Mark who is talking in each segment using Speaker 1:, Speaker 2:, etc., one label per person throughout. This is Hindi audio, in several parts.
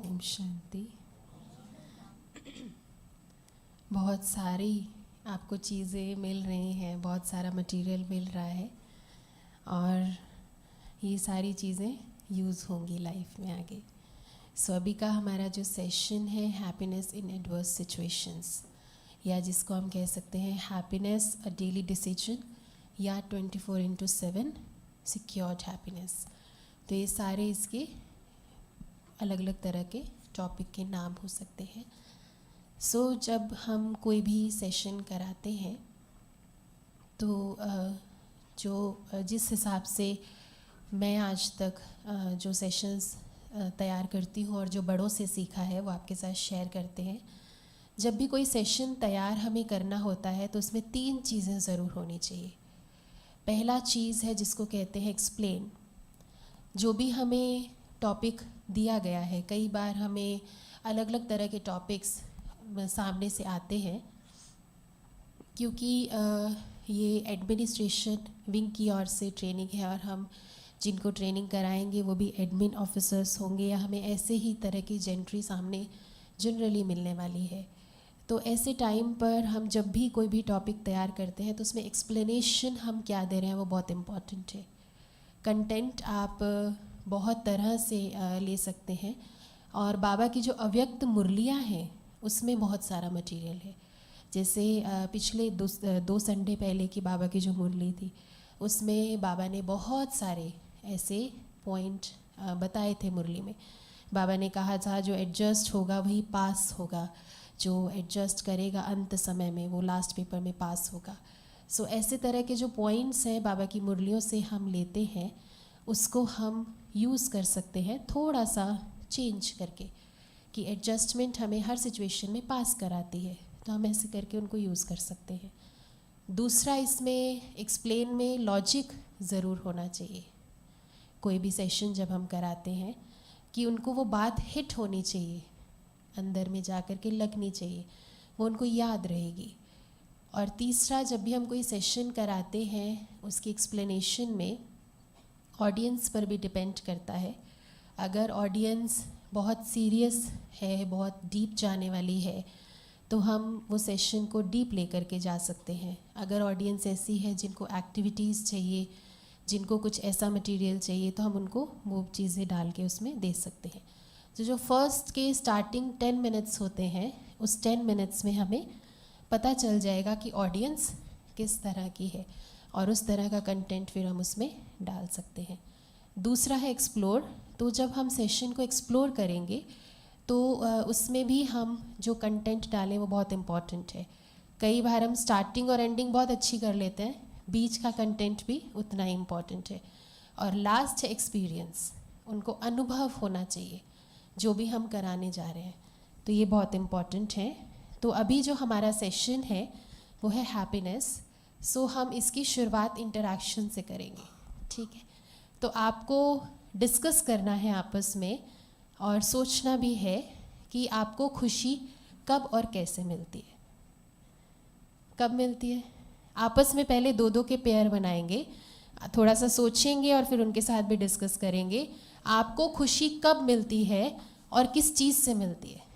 Speaker 1: ओम शांति। बहुत सारी आपको चीज़ें मिल रही हैं, बहुत सारा मटेरियल मिल रहा है और ये सारी चीज़ें यूज़ होंगी लाइफ में आगे। सो अभी का हमारा जो सेशन है हैप्पीनेस इन एडवर्स सिचुएशंस, या जिसको हम कह सकते हैं हैप्पीनेस अ डेली डिसीजन या 24/7 सिक्योर्ड हैप्पीनेस। तो ये सारे इसके अलग अलग तरह के टॉपिक के नाम हो सकते हैं। जब हम कोई भी सेशन कराते हैं तो जिस हिसाब से मैं आज तक जो सेशंस तैयार करती हूँ और जो बड़ों से सीखा है वो आपके साथ शेयर करते हैं। जब भी कोई सेशन तैयार हमें करना होता है तो उसमें 3 चीज़ें ज़रूर होनी चाहिए। पहला चीज़ है जिसको कहते हैं एक्सप्लेन। जो भी हमें टॉपिक दिया गया है, कई बार हमें अलग अलग तरह के टॉपिक्स सामने से आते हैं क्योंकि ये एडमिनिस्ट्रेशन विंग की ओर से ट्रेनिंग है और हम जिनको ट्रेनिंग कराएंगे वो भी एडमिन ऑफिसर्स होंगे या हमें ऐसे ही तरह की जेंट्री सामने जनरली मिलने वाली है। तो ऐसे टाइम पर हम जब भी कोई भी टॉपिक तैयार करते हैं तो उसमें एक्सप्लेनेशन हम क्या दे रहे हैं वो बहुत इम्पॉर्टेंट है। कंटेंट आप बहुत तरह से ले सकते हैं और बाबा की जो अव्यक्त मुरलियाँ हैं उसमें बहुत सारा मटेरियल है। जैसे पिछले दो संडे पहले की बाबा की जो मुरली थी उसमें बाबा ने बहुत सारे ऐसे पॉइंट बताए थे मुरली में। बाबा ने कहा था जो एडजस्ट होगा वही पास होगा, जो एडजस्ट करेगा अंत समय में वो लास्ट पेपर में पास होगा। ऐसे तरह के जो पॉइंट्स हैं बाबा की मुरलियों से हम लेते हैं, उसको हम यूज़ कर सकते हैं थोड़ा सा चेंज करके कि एडजस्टमेंट हमें हर सिचुएशन में पास कराती है, तो हम ऐसे करके उनको यूज़ कर सकते हैं। दूसरा, इसमें एक्सप्लेन में लॉजिक ज़रूर होना चाहिए। कोई भी सेशन जब हम कराते हैं कि उनको वो बात हिट होनी चाहिए, अंदर में जा कर के लगनी चाहिए, वो उनको याद रहेगी। और तीसरा, जब भी हम कोई सेशन कराते हैं उसकी एक्सप्लेनेशन में ऑडियंस पर भी डिपेंड करता है। अगर ऑडियंस बहुत सीरियस है, बहुत डीप जाने वाली है, तो हम वो सेशन को डीप लेकर के जा सकते हैं। अगर ऑडियंस ऐसी है जिनको एक्टिविटीज़ चाहिए, जिनको कुछ ऐसा मटेरियल चाहिए, तो हम उनको वो चीज़ें डाल के उसमें दे सकते हैं। तो जो फर्स्ट के स्टार्टिंग 10 मिनट्स होते हैं, उस 10 मिनट्स में हमें पता चल जाएगा कि ऑडियंस किस तरह की है और उस तरह का कंटेंट फिर हम उसमें डाल सकते हैं। दूसरा है एक्सप्लोर। तो जब हम सेशन को एक्सप्लोर करेंगे तो उसमें भी हम जो कंटेंट डालें वो बहुत इम्पॉर्टेंट है। कई बार हम स्टार्टिंग और एंडिंग बहुत अच्छी कर लेते हैं, बीच का कंटेंट भी उतना ही इम्पॉर्टेंट है। और लास्ट है एक्सपीरियंस। उनको अनुभव होना चाहिए जो भी हम कराने जा रहे हैं, तो ये बहुत इम्पॉर्टेंट है। तो अभी जो हमारा सेशन है वो है हैप्पीनेस। हम इसकी शुरुआत इंटरैक्शन से करेंगे, ठीक है। तो आपको डिस्कस करना है आपस में और सोचना भी है कि आपको खुशी कब और कैसे मिलती है। कब मिलती है? आपस में पहले 2-2 के पेयर बनाएंगे, थोड़ा सा सोचेंगे और फिर उनके साथ भी डिस्कस करेंगे आपको खुशी कब मिलती है और किस चीज़ से मिलती है।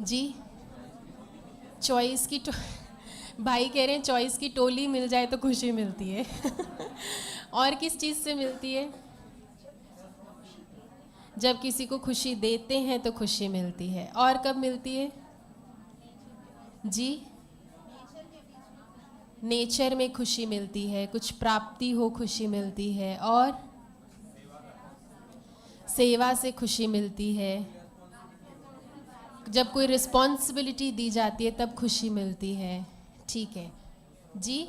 Speaker 1: जी, चॉइस की भाई कह रहे हैं चॉइस की टोली मिल जाए तो खुशी मिलती है। और किस चीज़ से मिलती है? जब किसी को खुशी देते हैं तो खुशी मिलती है। और कब मिलती है? जी, नेचर में खुशी मिलती है, कुछ प्राप्ति हो खुशी मिलती है, और सेवा से खुशी मिलती है। जब कोई रिस्पॉन्सिबिलिटी दी जाती है तब खुशी मिलती है, ठीक है जी।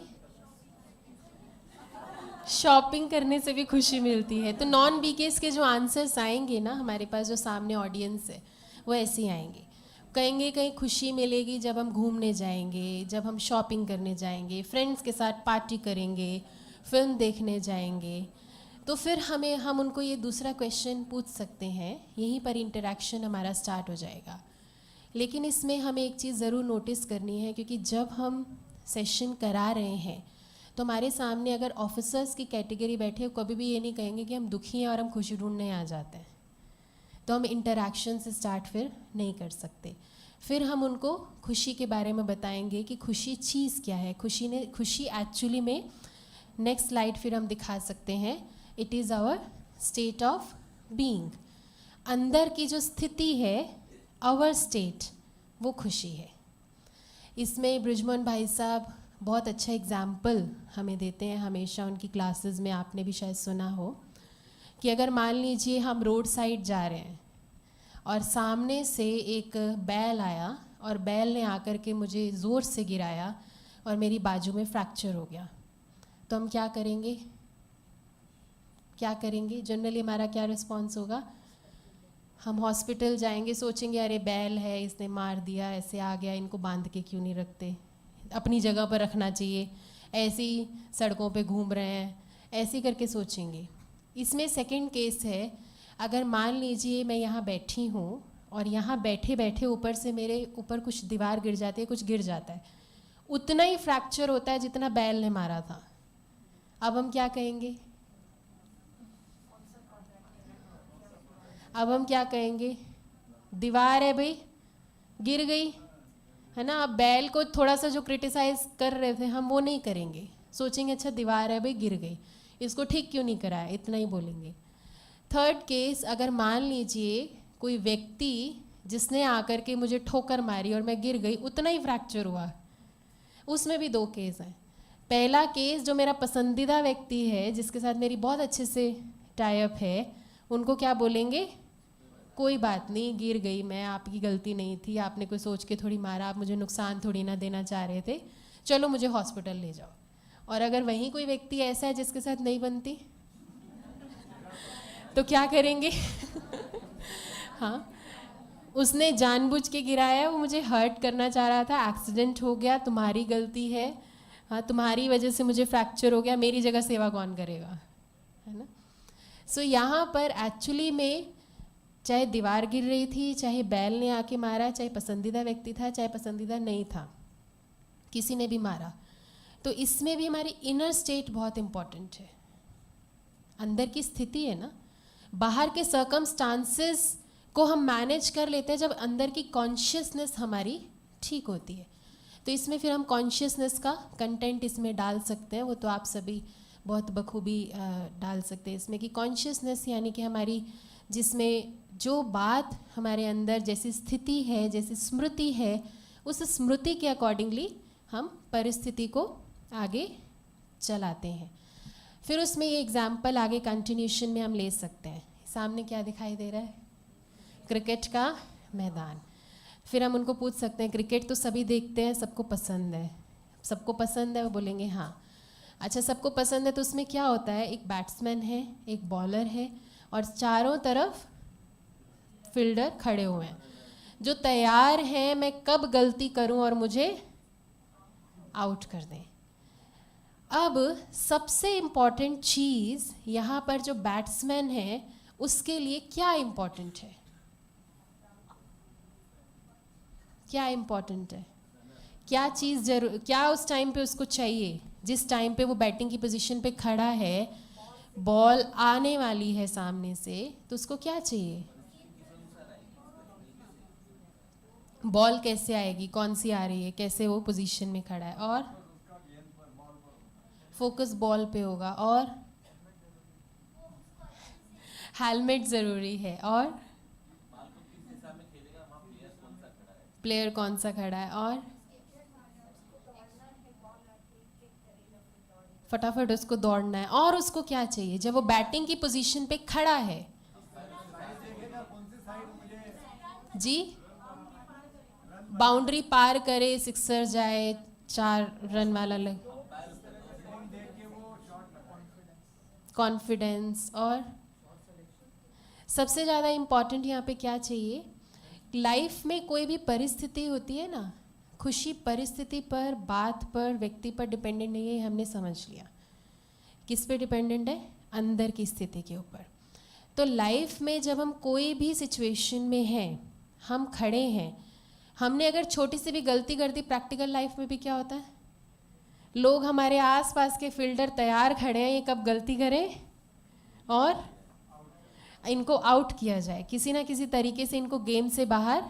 Speaker 1: शॉपिंग करने से भी खुशी मिलती है। तो नॉन बीकेस के जो आंसर्स आएंगे ना हमारे पास, जो सामने ऑडियंस है वो ऐसे ही आएंगे। कहेंगे कहीं खुशी मिलेगी जब हम घूमने जाएंगे, जब हम शॉपिंग करने जाएंगे, फ्रेंड्स के साथ पार्टी करेंगे, फिल्म देखने जाएंगे। तो फिर हम उनको ये दूसरा क्वेश्चन पूछ सकते हैं, यहीं पर इंटरेक्शन हमारा स्टार्ट हो जाएगा। लेकिन इसमें हमें एक चीज़ ज़रूर नोटिस करनी है, क्योंकि जब हम सेशन करा रहे हैं तो हमारे सामने अगर ऑफिसर्स की कैटेगरी बैठे हो, कभी भी ये नहीं कहेंगे कि हम दुखी हैं और हम खुशी ढूंढने आ जाते हैं। तो हम इंटरेक्शन से स्टार्ट फिर नहीं कर सकते। फिर हम उनको खुशी के बारे में बताएंगे कि खुशी चीज़ क्या है। खुशी एक्चुअली में, नेक्स्ट स्लाइड फिर हम दिखा सकते हैं, it is our state of being. अंदर की जो स्थिति है, आवर स्टेट, वो खुशी है। इसमें बृजमोहन भाई साहब बहुत अच्छा एग्जाम्पल हमें देते हैं हमेशा उनकी क्लासेस में। आपने भी शायद सुना हो कि अगर मान लीजिए हम रोड साइड जा रहे हैं और सामने से एक बैल आया और बैल ने आकर के मुझे ज़ोर से गिराया और मेरी बाजू में फ्रैक्चर हो गया, तो हम क्या करेंगे? जनरली हमारा क्या रिस्पॉन्स होगा? हम हॉस्पिटल जाएंगे, सोचेंगे अरे बैल है, इसने मार दिया, ऐसे आ गया, इनको बांध के क्यों नहीं रखते, अपनी जगह पर रखना चाहिए, ऐसी सड़कों पे घूम रहे हैं, ऐसे करके सोचेंगे। इसमें सेकंड केस है, अगर मान लीजिए मैं यहाँ बैठी हूँ और यहाँ बैठे बैठे ऊपर से मेरे ऊपर कुछ दीवार गिर जाती है, कुछ गिर जाता है, उतना ही फ्रैक्चर होता है जितना बैल ने मारा था। अब हम क्या कहेंगे? दीवार है भाई, गिर गई, है ना। अब बैल को थोड़ा सा जो क्रिटिसाइज कर रहे थे हम, वो नहीं करेंगे, सोचेंगे अच्छा दीवार है भाई, गिर गई, इसको ठीक क्यों नहीं कराया, इतना ही बोलेंगे। थर्ड केस, अगर मान लीजिए कोई व्यक्ति जिसने आकर के मुझे ठोकर मारी और मैं गिर गई, उतना ही फ्रैक्चर हुआ, उसमें भी दो केस हैं। पहला केस, जो मेरा पसंदीदा व्यक्ति है, जिसके साथ मेरी बहुत अच्छे से टाई अप है, उनको क्या बोलेंगे? कोई बात नहीं, गिर गई मैं, आपकी गलती नहीं थी, आपने कोई सोच के थोड़ी मारा, आप मुझे नुकसान थोड़ी ना देना चाह रहे थे, चलो मुझे हॉस्पिटल ले जाओ। और अगर वहीं कोई व्यक्ति ऐसा है जिसके साथ नहीं बनती, तो क्या करेंगे? हाँ, उसने जानबूझ के गिराया, वो मुझे हर्ट करना चाह रहा था, एक्सीडेंट हो गया, तुम्हारी गलती है, हाँ तुम्हारी वजह से मुझे फ्रैक्चर हो गया, मेरी जगह सेवा कौन करेगा, है ना। सो यहाँ पर एक्चुअली में चाहे दीवार गिर रही थी, चाहे बैल ने आके मारा, चाहे पसंदीदा व्यक्ति था, चाहे पसंदीदा नहीं था, किसी ने भी मारा, तो इसमें भी हमारी इनर स्टेट बहुत इम्पॉर्टेंट है। अंदर की स्थिति है ना, बाहर के सर्कमस्टांसेस को हम मैनेज कर लेते हैं जब अंदर की कॉन्शियसनेस हमारी ठीक होती है। तो इसमें फिर हम कॉन्शियसनेस का कंटेंट इसमें डाल सकते हैं, वो तो आप सभी बहुत बखूबी डाल सकते हैं इसमें, कि कॉन्शियसनेस यानी कि हमारी, जिसमें जो बात हमारे अंदर, जैसी स्थिति है, जैसी स्मृति है, उस स्मृति के अकॉर्डिंगली हम परिस्थिति को आगे चलाते हैं। फिर उसमें ये एग्जाम्पल आगे कंटिन्यूशन में हम ले सकते हैं। सामने क्या दिखाई दे रहा है? क्रिकेट का मैदान। फिर हम उनको पूछ सकते हैं, क्रिकेट तो सभी देखते हैं, सबको पसंद है, वो बोलेंगे हाँ। अच्छा, सबको पसंद है, तो उसमें क्या होता है? एक बैट्समैन है, एक बॉलर है, और चारों तरफ फील्डर खड़े हुए हैं जो तैयार हैं मैं कब गलती करूं और मुझे आउट कर दें। अब सबसे इम्पॉर्टेंट चीज़ यहाँ पर जो बैट्समैन है उसके लिए क्या इम्पॉर्टेंट है? क्या इम्पॉर्टेंट है? क्या चीज़ जरूर, क्या उस टाइम पे उसको चाहिए? जिस टाइम पे वो बैटिंग की पोजीशन पे खड़ा है, बॉल आने वाली है सामने से, तो उसको क्या चाहिए? बॉल कैसे आएगी, कौन सी आ रही है, कैसे वो पोजीशन में खड़ा है, और फोकस बॉल पे होगा, और हेलमेट ज़रूरी है, और प्लेयर कौन सा खड़ा है, और फटाफट उसको दौड़ना है। और उसको क्या चाहिए जब वो बैटिंग की पोजीशन पे खड़ा है? जी, बाउंड्री पार करे, सिक्सर जाए, 4 रन वाला लग, कॉन्फिडेंस, और सबसे ज़्यादा इम्पॉर्टेंट यहाँ पे क्या चाहिए? लाइफ में कोई भी परिस्थिति होती है ना, खुशी परिस्थिति पर, बात पर, व्यक्ति पर डिपेंडेंट नहीं है, हमने समझ लिया। किस पे डिपेंडेंट है? अंदर की स्थिति के ऊपर। तो लाइफ में जब हम कोई भी सिचुएशन में हैं, हम खड़े हैं, हमने अगर छोटी सी भी गलती कर दी, प्रैक्टिकल लाइफ में भी क्या होता है, लोग हमारे आसपास के फिल्टर तैयार खड़े हैं, ये कब गलती करें और इनको आउट किया जाए, किसी ना किसी तरीके से इनको गेम से बाहर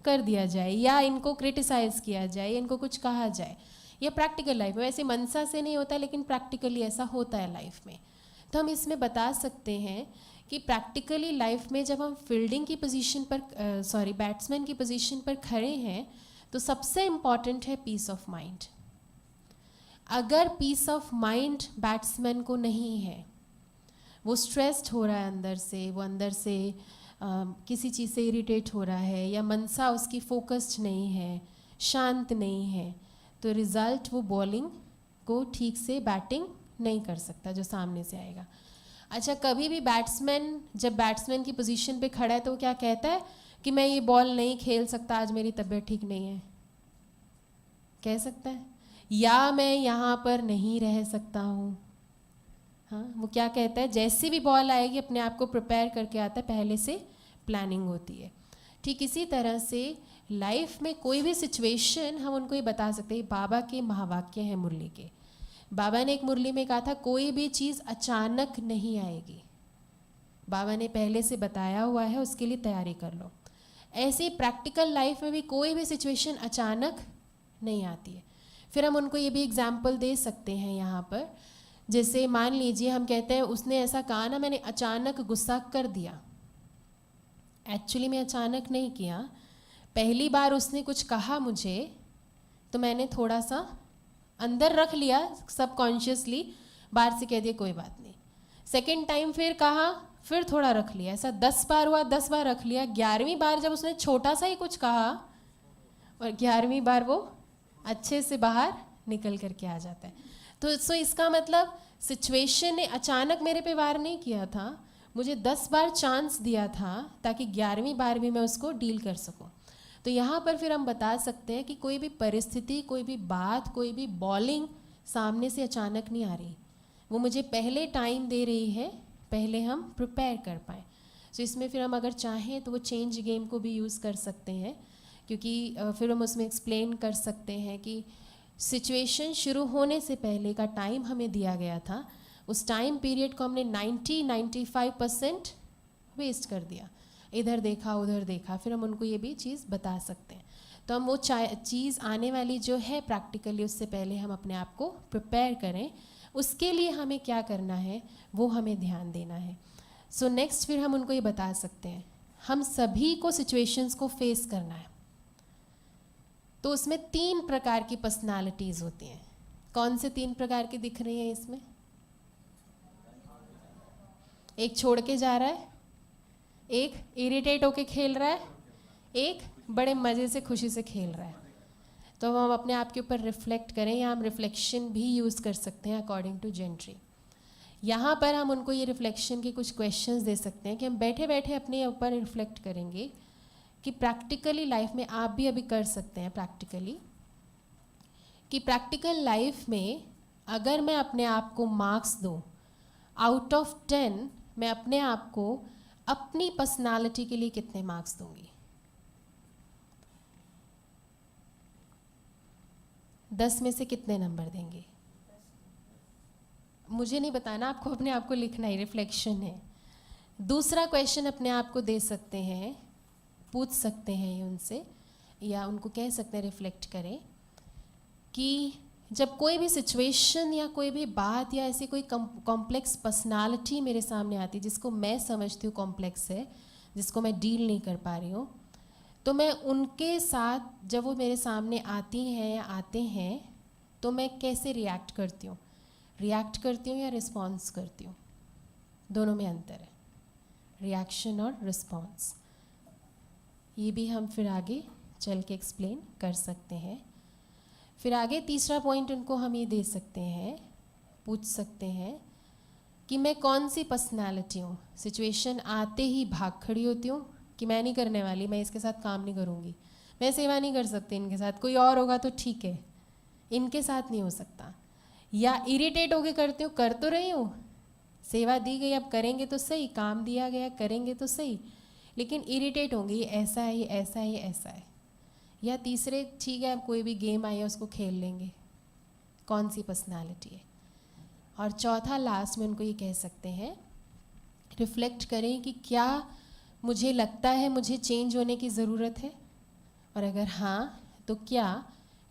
Speaker 1: कर दिया जाए, या इनको क्रिटिसाइज़ किया जाए, इनको कुछ कहा जाए। ये प्रैक्टिकल लाइफ में, वैसे मनसा से नहीं होता लेकिन प्रैक्टिकली ऐसा होता है लाइफ में। तो हम इसमें बता सकते हैं कि प्रैक्टिकली लाइफ में जब हम फील्डिंग की पोजीशन पर बैट्समैन की पोजीशन पर खड़े हैं, तो सबसे इम्पॉर्टेंट है पीस ऑफ माइंड। अगर पीस ऑफ माइंड बैट्समैन को नहीं है, वो स्ट्रेस्ड हो रहा है अंदर से, वो अंदर से किसी चीज़ से इरिटेट हो रहा है, या मनसा उसकी फोकस्ड नहीं है, शांत नहीं है, तो रिज़ल्ट वो बॉलिंग को ठीक से बैटिंग नहीं कर सकता जो सामने से आएगा। अच्छा, कभी भी बैट्समैन जब बैट्समैन की पोजीशन पे खड़ा है तो वो क्या कहता है कि मैं ये बॉल नहीं खेल सकता, आज मेरी तबीयत ठीक नहीं है, कह सकता है, या मैं यहाँ पर नहीं रह सकता हूँ। हाँ, वो क्या कहता है, जैसी भी बॉल आएगी अपने आप को प्रिपेयर करके आता है, पहले से प्लानिंग होती है। ठीक इसी तरह से लाइफ में कोई भी सिचुएशन हम उनको ये बता सकते हैं। बाबा के महावाक्य हैं मुरली के। बाबा ने एक मुरली में कहा था, कोई भी चीज़ अचानक नहीं आएगी, बाबा ने पहले से बताया हुआ है, उसके लिए तैयारी कर लो। ऐसे प्रैक्टिकल लाइफ में भी कोई भी सिचुएशन अचानक नहीं आती है। फिर हम उनको ये भी एग्जाम्पल दे सकते हैं यहाँ पर, जैसे मान लीजिए हम कहते हैं उसने ऐसा कहा ना, मैंने अचानक गुस्सा कर दिया। एक्चुअली मैं अचानक नहीं किया, पहली बार उसने कुछ कहा मुझे तो मैंने थोड़ा सा अंदर रख लिया, सबकॉन्शियसली बाहर से कह दिया कोई बात नहीं। सेकंड टाइम फिर कहा, फिर थोड़ा रख लिया, ऐसा 10 बार हुआ, 10 बार रख लिया। 11वीं बार जब उसने छोटा सा ही कुछ कहा और 11वीं बार वो अच्छे से बाहर निकल करके आ जाता है। तो सो इसका मतलब सिचुएशन ने अचानक मेरे पे वार नहीं किया था, मुझे 10 बार चांस दिया था ताकि 11वीं बार भी मैं उसको डील कर सकूं। तो यहाँ पर फिर हम बता सकते हैं कि कोई भी परिस्थिति, कोई भी बात, कोई भी बॉलिंग सामने से अचानक नहीं आ रही, वो मुझे पहले टाइम दे रही है, पहले हम प्रिपेयर कर पाएँ। तो इसमें फिर हम अगर चाहें तो वो चेंज गेम को भी यूज़ कर सकते हैं, क्योंकि फिर हम उसमें एक्सप्लेन कर सकते हैं कि सिचुएशन शुरू होने से पहले का टाइम हमें दिया गया था, उस टाइम पीरियड को हमने 90-95% वेस्ट कर दिया, इधर देखा उधर देखा। फिर हम उनको ये भी चीज़ बता सकते हैं। तो हम वो चीज़ आने वाली जो है प्रैक्टिकली, उससे पहले हम अपने आप को प्रिपेयर करें, उसके लिए हमें क्या करना है वो हमें ध्यान देना है। सो नेक्स्ट फिर हम उनको ये बता सकते हैं, हम सभी को सिचुएशंस को फेस करना है, तो उसमें 3 प्रकार की पर्सनालिटीज़ होती हैं। कौन से 3 प्रकार की दिख रही हैं इसमें? एक छोड़ के जा रहा है, एक इरिटेट होके खेल रहा है, एक बड़े मज़े से खुशी से खेल रहा है। तो हम अपने आप के ऊपर रिफ्लेक्ट करें, या हम रिफ्लेक्शन भी यूज़ कर सकते हैं अकॉर्डिंग टू जेंट्री। यहाँ पर हम उनको ये रिफ्लेक्शन के कुछ क्वेश्चंस दे सकते हैं कि हम बैठे बैठे अपने ऊपर रिफ्लेक्ट करेंगे कि प्रैक्टिकली लाइफ में आप भी अभी कर सकते हैं प्रैक्टिकली, कि प्रैक्टिकल लाइफ में अगर मैं अपने आप को मार्क्स दूँ आउट ऑफ 10, मैं अपने आप को अपनी पर्सनालिटी के लिए कितने मार्क्स दूंगी? 10 में से कितने नंबर देंगे? मुझे नहीं बताना, आपको अपने आप को लिखना ही, रिफ्लेक्शन है। दूसरा क्वेश्चन अपने आप को दे सकते हैं, पूछ सकते हैं ये उनसे, या उनको कह सकते हैं रिफ्लेक्ट करें कि जब कोई भी सिचुएशन या कोई भी बात या ऐसी कोई कॉम्प्लेक्स पर्सनालिटी मेरे सामने आती है, जिसको मैं समझती हूँ कॉम्प्लेक्स है, जिसको मैं डील नहीं कर पा रही हूँ, तो मैं उनके साथ जब वो मेरे सामने आती हैं या आते हैं तो मैं कैसे रिएक्ट करती हूँ? रिएक्ट करती हूँ या रिस्पॉन्स करती हूँ? दोनों में अंतर है, रिएक्शन और रिस्पॉन्स। ये भी हम फिर आगे चल के एक्सप्लेन कर सकते हैं। फिर आगे तीसरा पॉइंट उनको हम ये दे सकते हैं, पूछ सकते हैं कि मैं कौन सी पर्सनालिटी हूँ? सिचुएशन आते ही भाग खड़ी होती हूँ, कि मैं नहीं करने वाली, मैं इसके साथ काम नहीं करूँगी, मैं सेवा नहीं कर सकती इनके साथ, कोई और होगा तो ठीक है, इनके साथ नहीं हो सकता। या इरिटेट होके करती हूँ, कर तो रही हूँ, सेवा दी गई, अब करेंगे तो सही, काम दिया गया करेंगे तो सही, लेकिन इरिटेट होंगी, ऐसा है ये, ऐसा है ये, ऐसा है। या तीसरे, ठीक है अब कोई भी गेम आई है उसको खेल लेंगे, कौन सी पर्सनालिटी है। और चौथा लास्ट में उनको ये कह सकते हैं, रिफ्लेक्ट करें कि क्या मुझे लगता है मुझे चेंज होने की ज़रूरत है, और अगर हाँ तो क्या,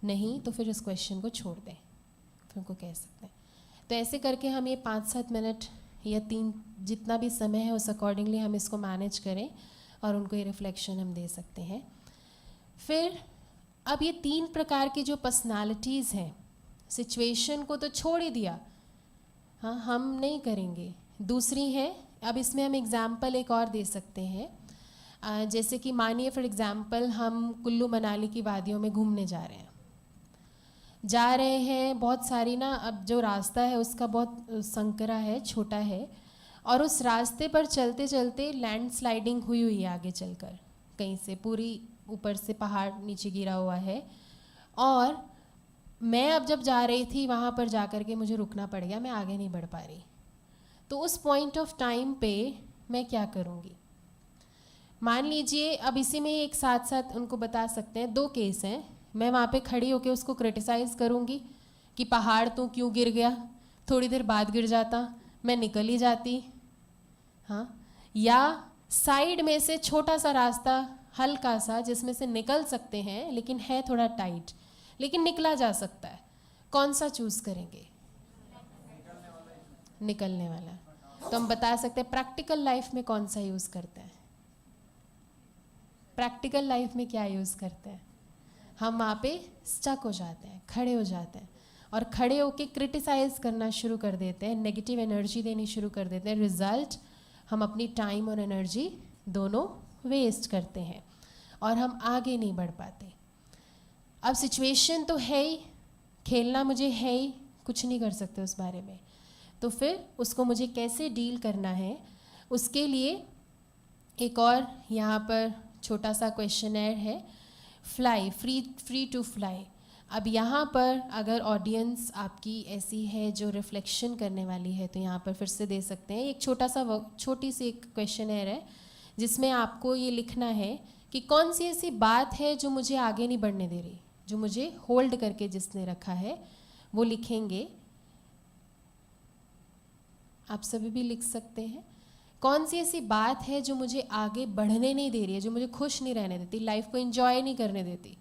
Speaker 1: नहीं तो फिर इस क्वेश्चन को छोड़ दें, फिर उनको कह सकते हैं। तो ऐसे करके हम ये 5-7 मिनट या 3 जितना भी समय है उस अकॉर्डिंगली हम इसको मैनेज करें और उनको ये रिफ्लेक्शन हम दे सकते हैं। फिर अब ये 3 प्रकार की जो पर्सनालिटीज़ हैं, सिचुएशन को तो छोड़ ही दिया, हाँ हम नहीं करेंगे। दूसरी है, अब इसमें हम एग्ज़ाम्पल एक और दे सकते हैं, जैसे कि मानिए फॉर एग्ज़ाम्पल हम कुल्लू मनाली की वादियों में घूमने जा रहे हैं, बहुत सारी ना, अब जो रास्ता है उसका बहुत संकरा है, छोटा है, और उस रास्ते पर चलते चलते लैंड स्लाइडिंग हुई है आगे चलकर, कहीं से पूरी ऊपर से पहाड़ नीचे गिरा हुआ है, और मैं अब जब जा रही थी वहाँ पर जा कर के मुझे रुकना पड़ गया, मैं आगे नहीं बढ़ पा रही। तो उस पॉइंट ऑफ टाइम पे मैं क्या करूँगी? मान लीजिए अब इसी में एक साथ साथ उनको बता सकते हैं, 2 केस हैं, मैं वहाँ पे खड़ी होकर उसको क्रिटिसाइज़ करूँगी कि पहाड़ तो क्यों गिर गया, थोड़ी देर बाद गिर जाता, मैं निकल ही जाती, हाँ। या साइड में से छोटा सा रास्ता, हल्का सा, जिसमें से निकल सकते हैं, लेकिन है थोड़ा टाइट, लेकिन निकला जा सकता है, कौन सा चूज़ करेंगे? निकलने वाला। तो हम बता सकते हैं प्रैक्टिकल लाइफ में कौन सा यूज़ करते हैं? प्रैक्टिकल लाइफ में क्या यूज़ करते हैं? हम वहाँ पे स्टक हो जाते हैं, खड़े हो जाते हैं, और खड़े होके क्रिटिसाइज़ करना शुरू कर देते हैं, नेगेटिव एनर्जी देनी शुरू कर देते हैं। रिज़ल्ट, हम अपनी टाइम और एनर्जी दोनों वेस्ट करते हैं और हम आगे नहीं बढ़ पाते। अब सिचुएशन तो है ही, खेलना मुझे है ही, कुछ नहीं कर सकते उस बारे में, तो फिर उसको मुझे कैसे डील करना है, उसके लिए एक और यहाँ पर छोटा सा क्वेश्चनर है, फ्लाई, फ्री टू फ्लाई। अब यहाँ पर अगर ऑडियंस आपकी ऐसी है जो रिफ्लेक्शन करने वाली है, तो यहाँ पर फिर से दे सकते हैं। एक छोटी सी एक क्वेश्चनर है जिसमें आपको ये लिखना है कि कौन सी ऐसी बात है जो मुझे आगे नहीं बढ़ने दे रही, जो मुझे होल्ड करके जिसने रखा है, वो लिखेंगे। आप सभी भी लिख सकते हैं, कौन सी ऐसी बात है जो मुझे आगे बढ़ने नहीं दे रही है, जो मुझे खुश नहीं रहने देती, लाइफ को एंजॉय नहीं करने देती,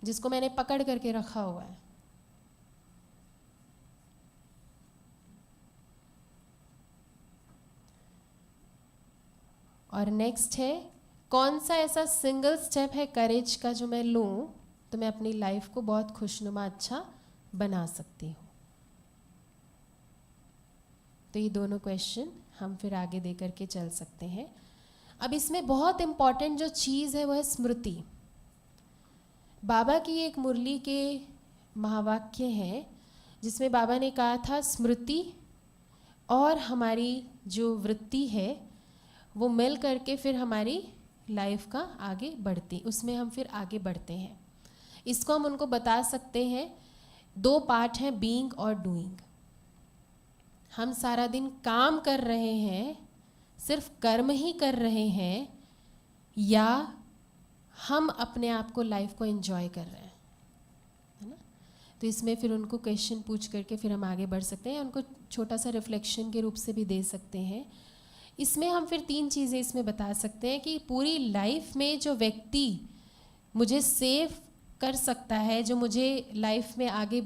Speaker 1: जिसको मैंने पकड़ करके रखा हुआ है। और नेक्स्ट है, कौन सा ऐसा सिंगल स्टेप है करेज का जो मैं लूँ तो मैं अपनी लाइफ को बहुत खुशनुमा अच्छा बना सकती हूँ। तो ये दोनों क्वेश्चन हम फिर आगे दे करके चल सकते हैं। अब इसमें बहुत इम्पॉर्टेंट जो चीज़ है वो है स्मृति। बाबा की एक मुरली के महावाक्य हैं जिसमें बाबा ने कहा था, स्मृति और हमारी जो वृत्ति है वो मिल करके फिर हमारी लाइफ का आगे बढ़ती, उसमें हम फिर आगे बढ़ते हैं। इसको हम उनको बता सकते हैं, 2 पार्ट हैं, बीइंग और डूइंग। हम सारा दिन काम कर रहे हैं, सिर्फ कर्म ही कर रहे हैं, या हम अपने आप को, लाइफ को एंजॉय कर रहे हैं, है ना? तो इसमें फिर उनको क्वेश्चन पूछ करके फिर हम आगे बढ़ सकते हैं, उनको छोटा सा रिफ्लेक्शन के रूप से भी दे सकते हैं। इसमें हम फिर 3 चीज़ें इसमें बता सकते हैं कि पूरी लाइफ में जो व्यक्ति मुझे सेव कर सकता है, जो मुझे लाइफ में आगे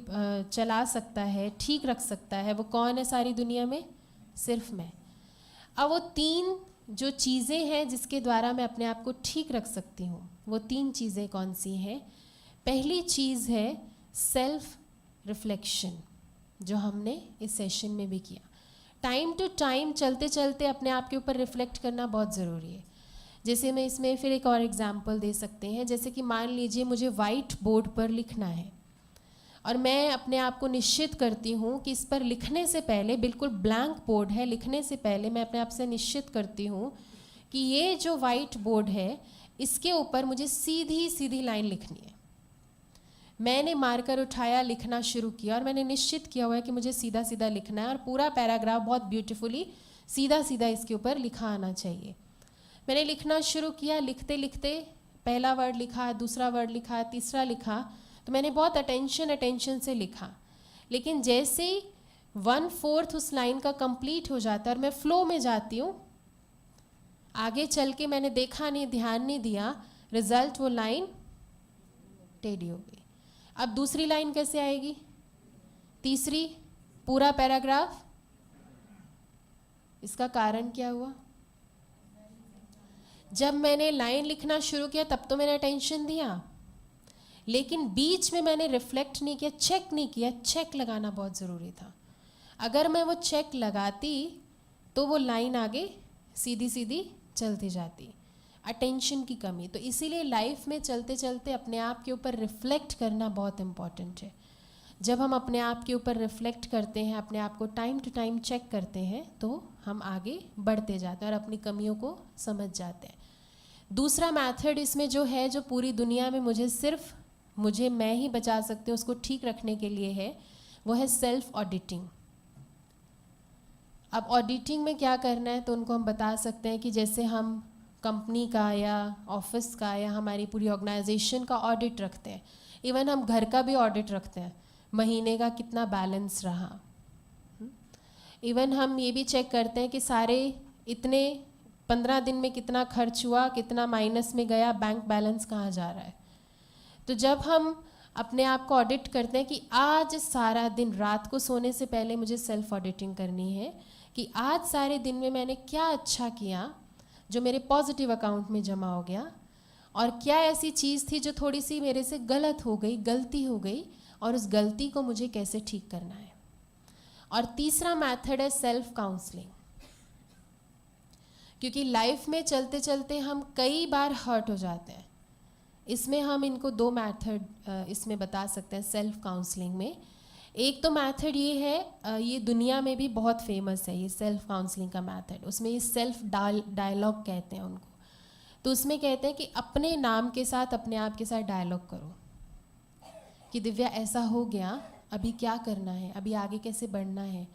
Speaker 1: चला सकता है, ठीक रख सकता है, वो कौन है सारी दुनिया में? सिर्फ मैं। अब वो 3 जो चीज़ें हैं जिसके द्वारा मैं अपने आप को ठीक रख सकती हूँ, वो 3 चीज़ें कौन सी हैं? पहली चीज़ है सेल्फ रिफ्लेक्शन, जो हमने इस सेशन में भी किया। टाइम टू टाइम, चलते चलते अपने आप के ऊपर रिफ्लेक्ट करना बहुत ज़रूरी है। जैसे मैं इसमें फिर एक और एग्जांपल दे सकते हैं, जैसे कि मान लीजिए मुझे वाइट बोर्ड पर लिखना है और मैं अपने आप को निश्चित करती हूँ कि इस पर लिखने से पहले, बिल्कुल ब्लैंक बोर्ड है, लिखने से पहले मैं अपने आप से निश्चित करती हूँ कि ये जो वाइट बोर्ड है इसके ऊपर मुझे सीधी सीधी लाइन लिखनी है। मैंने मार्कर उठाया, लिखना शुरू किया और मैंने निश्चित किया हुआ है कि मुझे सीधा सीधा लिखना है और पूरा पैराग्राफ बहुत ब्यूटीफुली सीधा सीधा इसके ऊपर लिखा आना चाहिए। मैंने लिखना शुरू किया, लिखते लिखते पहला वर्ड लिखा, दूसरा वर्ड लिखा, तीसरा लिखा, तो मैंने बहुत अटेंशन से लिखा। लेकिन जैसे ही 1/4 उस लाइन का कंप्लीट हो जाता है और मैं फ्लो में जाती हूँ, आगे चल के मैंने देखा नहीं, ध्यान नहीं दिया, रिजल्ट वो लाइन टेढ़ी हो गई। अब दूसरी लाइन कैसे आएगी, तीसरी, पूरा पैराग्राफ। इसका कारण क्या हुआ? जब मैंने लाइन लिखना शुरू किया तब तो मैंने अटेंशन दिया, लेकिन बीच में मैंने रिफ्लेक्ट नहीं किया, चेक नहीं किया। चेक लगाना बहुत ज़रूरी था। अगर मैं वो चेक लगाती तो वो लाइन आगे सीधी सीधी चलती जाती। अटेंशन की कमी। तो इसीलिए लाइफ में चलते चलते अपने आप के ऊपर रिफ्लेक्ट करना बहुत इम्पॉर्टेंट है। जब हम अपने आप के ऊपर रिफ्लेक्ट करते हैं, अपने आप को टाइम टू टाइम चेक करते हैं, तो हम आगे बढ़ते जाते हैं और अपनी कमियों को समझ जाते हैं। दूसरा मेथड इसमें जो है, जो पूरी दुनिया में मुझे मैं ही बचा सकती हूँ उसको ठीक रखने के लिए है, वो है सेल्फ ऑडिटिंग। अब ऑडिटिंग में क्या करना है, तो उनको हम बता सकते हैं कि जैसे हम कंपनी का या ऑफिस का या हमारी पूरी ऑर्गेनाइजेशन का ऑडिट रखते हैं, इवन हम घर का भी ऑडिट रखते हैं, महीने का कितना बैलेंस रहा। इवन हम ये भी चेक करते हैं कि सारे इतने 15 दिन में कितना खर्च हुआ, कितना माइनस में गया, बैंक बैलेंस कहाँ जा रहा है। तो जब हम अपने आप को ऑडिट करते हैं कि आज सारा दिन, रात को सोने से पहले मुझे सेल्फ ऑडिटिंग करनी है कि आज सारे दिन में मैंने क्या अच्छा किया जो मेरे पॉजिटिव अकाउंट में जमा हो गया, और क्या ऐसी चीज़ थी जो थोड़ी सी मेरे से गलत हो गई, गलती हो गई, और उस गलती को मुझे कैसे ठीक करना है। और तीसरा मेथड है सेल्फ काउंसलिंग। क्योंकि लाइफ में चलते चलते हम कई बार हर्ट हो जाते हैं। इसमें हम इनको 2 मेथड इसमें बता सकते हैं सेल्फ काउंसलिंग में। एक तो मेथड ये है, ये दुनिया में भी बहुत फेमस है, ये सेल्फ काउंसलिंग का मेथड। उसमें ये सेल्फ डायलॉग कहते हैं उनको। तो उसमें कहते हैं कि अपने नाम के साथ अपने आप के साथ डायलॉग करो कि दिव्या ऐसा हो गया, अभी क्या करना है, अभी आगे कैसे बढ़ना है,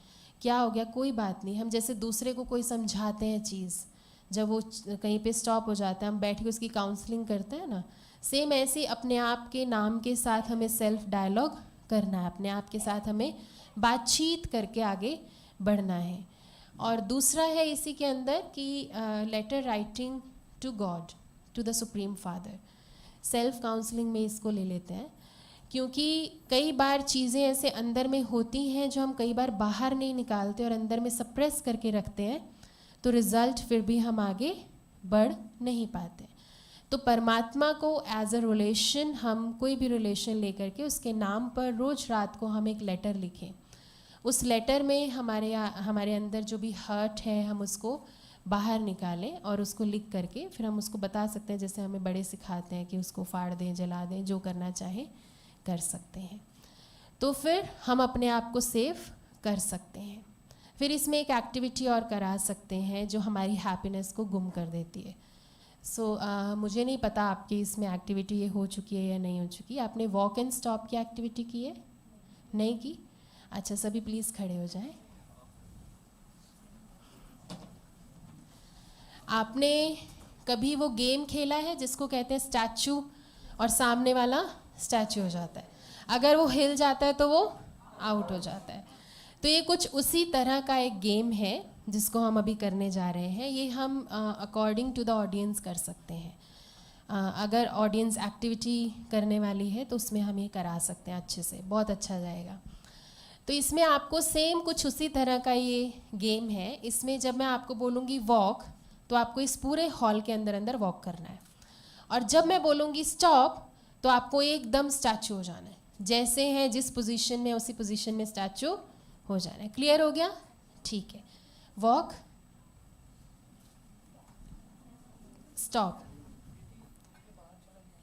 Speaker 1: क्या हो गया, कोई बात नहीं। हम जैसे दूसरे को कोई समझाते हैं चीज़, जब वो कहीं पे स्टॉप हो जाता है, हम बैठ के उसकी काउंसलिंग करते हैं ना, सेम ऐसे अपने आप के नाम के साथ हमें सेल्फ डायलॉग करना है, अपने आप के साथ हमें बातचीत करके आगे बढ़ना है। और दूसरा है इसी के अंदर कि letter writing to God, to the supreme father. Self counselling में इसको ले लेते हैं, क्योंकि कई बार चीज़ें ऐसे अंदर में होती हैं जो हम कई बार बाहर नहीं निकालते और अंदर में सप्रेस करके रखते हैं, तो रिज़ल्ट फिर भी हम आगे बढ़ नहीं पाते। तो परमात्मा को एज अ रिलेशन, हम कोई भी रिलेशन लेकर के उसके नाम पर रोज़ रात को हम एक लेटर लिखें। उस लेटर में हमारे अंदर जो भी हर्ट है हम उसको बाहर निकालें और उसको लिख करके फिर हम उसको बता सकते हैं, जैसे हमें बड़े सिखाते हैं कि उसको फाड़ दें, जला दें, जो करना चाहे कर सकते हैं। तो फिर हम अपने आप को सेफ कर सकते हैं। फिर इसमें एक एक्टिविटी और करा सकते हैं जो हमारी हैप्पीनेस को गुम कर देती है। मुझे नहीं पता आपकी इसमें एक्टिविटी ये हो चुकी है या नहीं हो चुकी। आपने वॉक एंड स्टॉप की एक्टिविटी की है? नहीं की? अच्छा, सभी प्लीज़ खड़े हो जाएं। आपने कभी वो गेम खेला है जिसको कहते हैं स्टैचू, और सामने वाला स्टैचू हो जाता है, अगर वो हिल जाता है तो वो आउट हो जाता है। तो ये कुछ उसी तरह का एक गेम है जिसको हम अभी करने जा रहे हैं। ये हम अकॉर्डिंग टू द ऑडियंस कर सकते हैं। अगर ऑडियंस एक्टिविटी करने वाली है तो उसमें हम ये करा सकते हैं अच्छे से, बहुत अच्छा जाएगा। तो इसमें आपको सेम कुछ उसी तरह का ये गेम है। इसमें जब मैं आपको बोलूँगी वॉक, तो आपको इस पूरे हॉल के अंदर अंदर वॉक करना है, और जब मैं बोलूँगी स्टॉप तो आपको एकदम स्टैचू हो जाना है। जैसे हैं जिस पोजीशन में, उसी पोजीशन में स्टैचू हो जाना है। क्लियर हो गया? ठीक है। Walk, stop.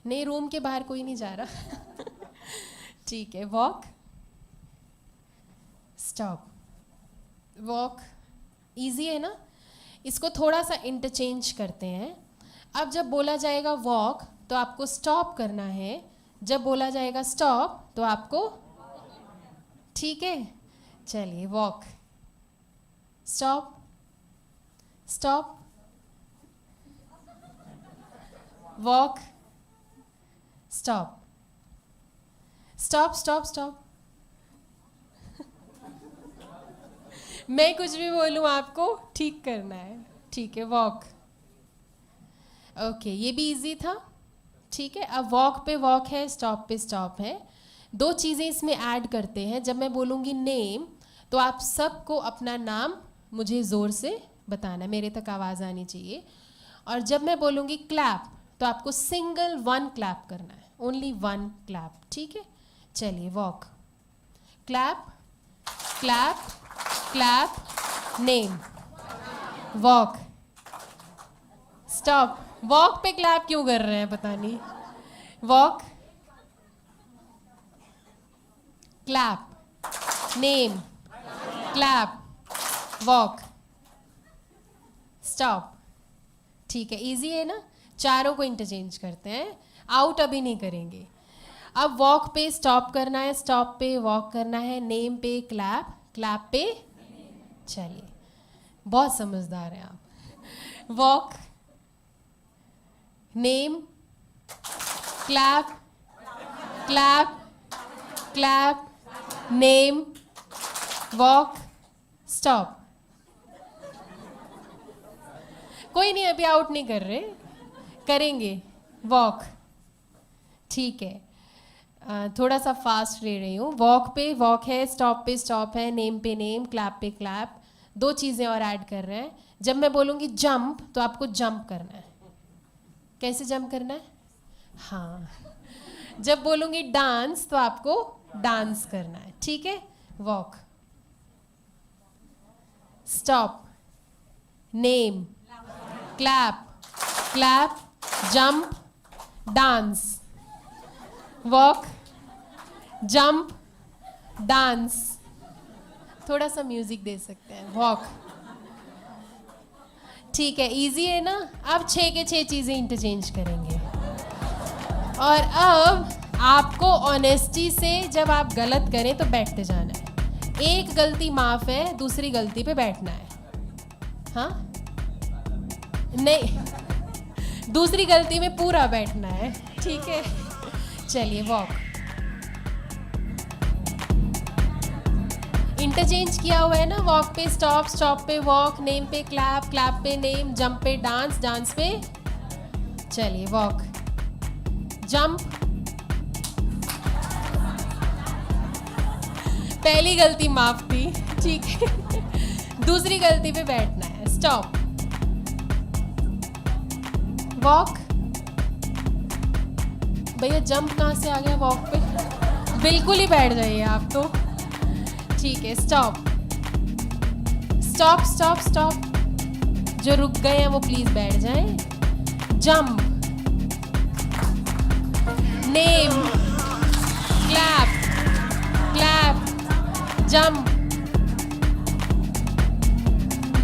Speaker 1: नहीं, रूम के बाहर कोई नहीं जा रहा। ठीक है। Walk, stop, walk. इजी है ना? इसको थोड़ा सा इंटरचेंज करते हैं। अब जब बोला जाएगा वॉक तो आपको स्टॉप करना है, जब बोला जाएगा स्टॉप तो आपको, ठीक है, चलिए walk, stop, stop, walk, stop, stop, stop, stop. मैं कुछ भी बोलूं आपको ठीक करना है, ठीक है, वॉक। ओके, ये भी इजी था, ठीक है। अब वॉक पे वॉक है, स्टॉप पे स्टॉप है। दो चीज़ें इसमें ऐड करते हैं। जब मैं बोलूँगी नेम तो आप सबको अपना नाम मुझे ज़ोर से बताना, मेरे तक आवाज़ आनी चाहिए। और जब मैं बोलूँगी क्लैप तो आपको सिंगल वन क्लैप करना है, ओनली वन क्लैप, ठीक है। चलिए walk, clap, clap, clap, name, walk, stop. Walk पे क्लैप क्यों कर रहे हैं पता नहीं। Walk, clap, name, clap, walk, stop, ठीक है, इजी है ना। चारों को इंटरचेंज करते हैं, आउट अभी नहीं करेंगे। अब वॉक पे स्टॉप करना है, स्टॉप पे वॉक करना है, नेम पे क्लैप, क्लैप पे, चलिए बहुत समझदार हैं आप। Walk, name, clap, clap, clap, name, walk, stop. कोई नहीं, अभी आउट नहीं कर रहे, करेंगे वॉक, ठीक है। थोड़ा सा फास्ट ले रही हूँ। वॉक पे वॉक है, स्टॉप पे स्टॉप है, नेम पे नेम, क्लैप पे क्लैप। दो चीज़ें और ऐड कर रहे हैं। जब मैं बोलूँगी जंप तो आपको जंप करना है। कैसे जंप करना है? हाँ। जब बोलूँगी डांस तो आपको डांस करना है, ठीक है। Walk, stop, name, clap, clap, jump, dance, walk, jump, dance. थोड़ा सा म्यूजिक दे सकते हैं। वॉक, ठीक है, इजी है ना। अब 6 के 6 चीज़ें इंटरचेंज करेंगे। और अब आपको ऑनेस्टी से जब आप गलत करें तो बैठते जाना है। एक गलती माफ है, दूसरी गलती पे बैठना है। हाँ, नहीं, दूसरी गलती में पूरा बैठना है, ठीक है। चलिए वॉक, इंटरचेंज किया हुआ है ना। वॉक पे स्टॉप, स्टॉप पे वॉक, नेम पे क्लैप, क्लैप पे नेम, जंप पे डांस, डांस पे, चलिए वॉक, जंप। पहली गलती माफ थी, ठीक है। दूसरी गलती पे बैठना है। Stop, walk. भैया जंप कहाँ से आ गया वॉक पे? बिल्कुल ही बैठ जाइए आप तो, ठीक है। Stop, stop, stop, stop. जो रुक गए हैं वो प्लीज बैठ जाएं। Jump, name, clap, clap, jump,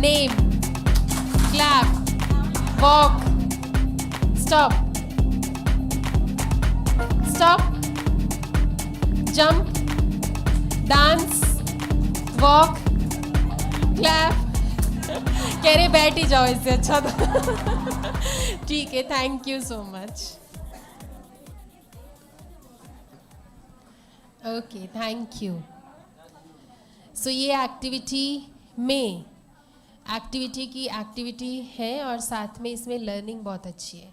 Speaker 1: name, clap, walk, stop, stop, jump, dance, walk, clap. कह रहे बैठ ही जाओ, इससे अच्छा था। ठीक है, thank you so much. Okay, thank you. सो ये एक्टिविटी में एक्टिविटी की एक्टिविटी है और साथ में इसमें लर्निंग बहुत अच्छी है।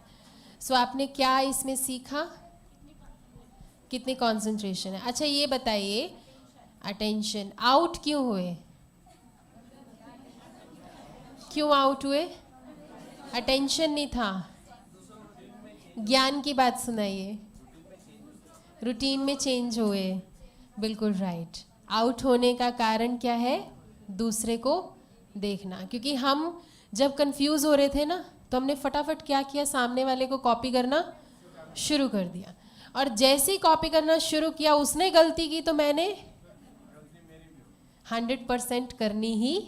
Speaker 1: सो आपने क्या इसमें सीखा? कितनी कंसंट्रेशन है? अच्छा ये बताइए, अटेंशन आउट क्यों हुए? क्यों आउट हुए? अटेंशन नहीं था। ज्ञान की बात सुनाइए। रूटीन में चेंज हुए, बिल्कुल राइट। आउट होने का कारण क्या है? दूसरे को देखना। क्योंकि हम जब कंफ्यूज हो रहे थे ना, तो हमने फटाफट क्या किया, सामने वाले को कॉपी करना शुरू कर दिया। और जैसे ही कॉपी करना शुरू किया, उसने गलती की तो मैंने 100% करनी ही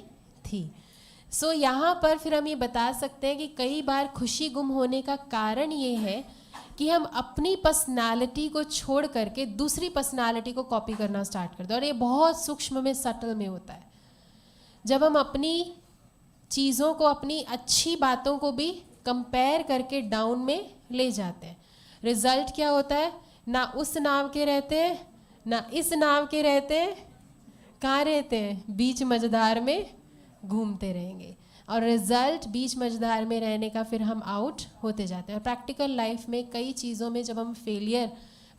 Speaker 1: थी। सो यहाँ पर फिर हम ये बता सकते हैं कि कई बार खुशी गुम होने का कारण ये है कि हम अपनी पर्सनालिटी को छोड़ करके दूसरी पर्सनालिटी को कॉपी करना स्टार्ट कर दो, और ये बहुत सूक्ष्म में, सटल में होता है। जब हम अपनी चीज़ों को, अपनी अच्छी बातों को भी कंपेयर करके डाउन में ले जाते हैं, रिजल्ट क्या होता है? ना उस नाव के रहते हैं, ना इस नाव के रहते हैं, कहाँ रहते हैं? बीच मझधार में घूमते रहेंगे, और रिजल्ट बीच मझधार में रहने का फिर हम आउट होते जाते हैं। और प्रैक्टिकल लाइफ में कई चीज़ों में जब हम फेलियर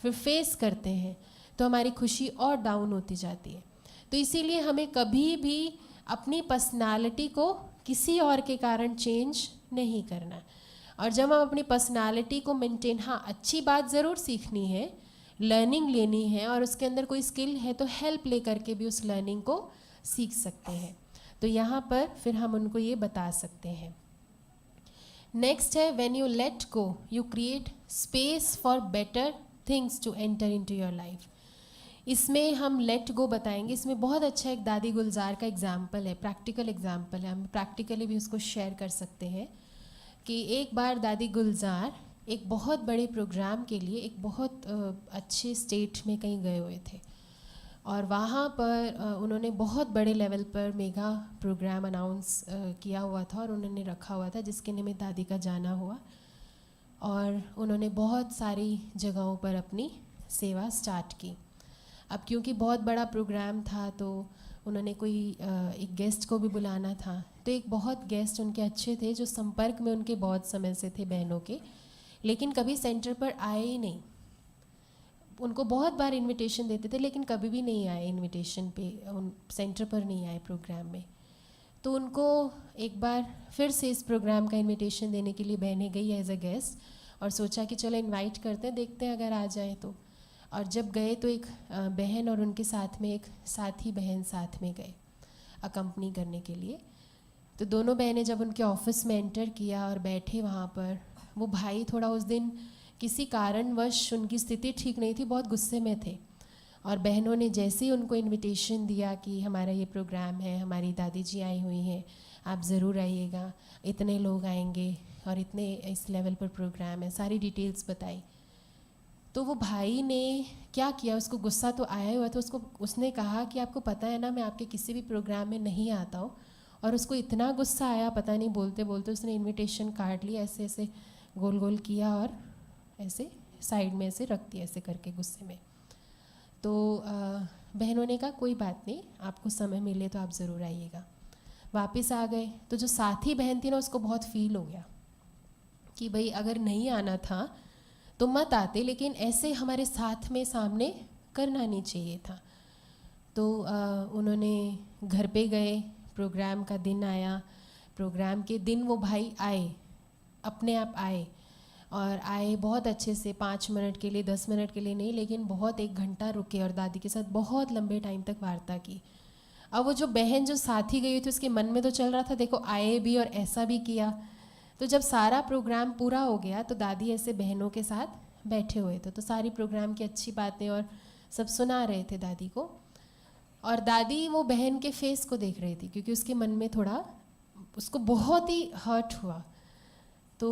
Speaker 1: फिर फेस करते हैं तो हमारी खुशी और डाउन होती जाती है। तो इसीलिए हमें कभी भी अपनी पर्सनालिटी को किसी और के कारण चेंज नहीं करना। और जब हम अपनी पर्सनालिटी को मेंटेन, हाँ अच्छी बात ज़रूर सीखनी है, लर्निंग लेनी है, और उसके अंदर कोई स्किल है तो हेल्प ले करके भी उस लर्निंग को सीख सकते हैं। तो यहाँ पर फिर हम उनको ये बता सकते हैं। नेक्स्ट है, when you let go you create space for better things to enter into your life. इसमें हम लेट गो बताएंगे। इसमें बहुत अच्छा एक दादी गुलजार का एग्जाम्पल है, प्रैक्टिकल एग्जाम्पल है, हम प्रैक्टिकली भी उसको शेयर कर सकते हैं। कि एक बार दादी गुलजार एक बहुत बड़े प्रोग्राम के लिए एक बहुत अच्छे स्टेट में कहीं गए हुए थे, और वहाँ पर उन्होंने बहुत बड़े लेवल पर मेगा प्रोग्राम अनाउंस किया हुआ था और उन्होंने रखा हुआ था, जिसके निमित्त दादी का जाना हुआ। और उन्होंने बहुत सारी जगहों पर अपनी सेवा स्टार्ट की। अब क्योंकि बहुत बड़ा प्रोग्राम था तो उन्होंने कोई एक गेस्ट को भी बुलाना था, तो एक बहुत गेस्ट उनके अच्छे थे जो संपर्क में उनके बहुत समय से थे, बहनों के, लेकिन कभी सेंटर पर आए ही नहीं। उनको बहुत बार इनविटेशन देते थे लेकिन कभी भी नहीं आए इनविटेशन पे, उन सेंटर पर नहीं आए प्रोग्राम में। तो उनको एक बार फिर से इस प्रोग्राम का इनविटेशन देने के लिए बहनें गई एज अ गेस्ट, और सोचा कि चलो इनवाइट करते हैं, देखते हैं अगर आ जाए तो। और जब गए तो एक बहन और उनके साथ में एक साथी बहन साथ में गए अकम्पनी करने के लिए। तो दोनों बहनें जब उनके ऑफिस में एंटर किया और बैठे वहाँ पर, वो भाई थोड़ा उस दिन किसी कारणवश उनकी स्थिति ठीक नहीं थी, बहुत गुस्से में थे। और बहनों ने जैसे ही उनको इनविटेशन दिया कि हमारा ये प्रोग्राम है, हमारी दादी जी आई हुई हैं, आप ज़रूर आइएगा, इतने लोग आएंगे और इतने इस लेवल पर प्रोग्राम है, सारी डिटेल्स बताई। तो वो भाई ने क्या किया, उसको गुस्सा तो आया हुआ था, उसने कहा कि आपको पता है ना मैं आपके किसी भी प्रोग्राम में नहीं आता हूँ। और उसको इतना गुस्सा आया, पता नहीं, बोलते बोलते उसने इनविटेशन कार्ड लिया, ऐसे ऐसे गोल गोल किया और ऐसे साइड में ऐसे रख दिया, ऐसे करके गुस्से में। तो बहनों ने कहा कोई बात नहीं, आपको समय मिले तो आप ज़रूर आइएगा। वापस आ गए तो जो साथी बहन थी ना, उसको बहुत फील हो गया कि भाई अगर नहीं आना था तो मत आते, लेकिन ऐसे हमारे साथ में सामने करना नहीं चाहिए था। तो उन्होंने घर पे गए, प्रोग्राम का दिन आया, प्रोग्राम के दिन वो भाई आए, अपने आप आए, और आए बहुत अच्छे से, 5 मिनट के लिए, 10 मिनट के लिए नहीं, लेकिन बहुत 1 घंटा रुके और दादी के साथ बहुत लंबे टाइम तक वार्ता की। अब वो जो बहन जो साथी गई थी उसके मन में तो चल रहा था देखो आए भी और ऐसा भी किया। तो जब सारा प्रोग्राम पूरा हो गया तो दादी ऐसे बहनों के साथ बैठे हुए थे, तो सारी प्रोग्राम की अच्छी बातें और सब सुना रहे थे दादी को। और दादी वो बहन के फेस को देख रही थी क्योंकि उसके मन में थोड़ा, उसको बहुत ही हर्ट हुआ। तो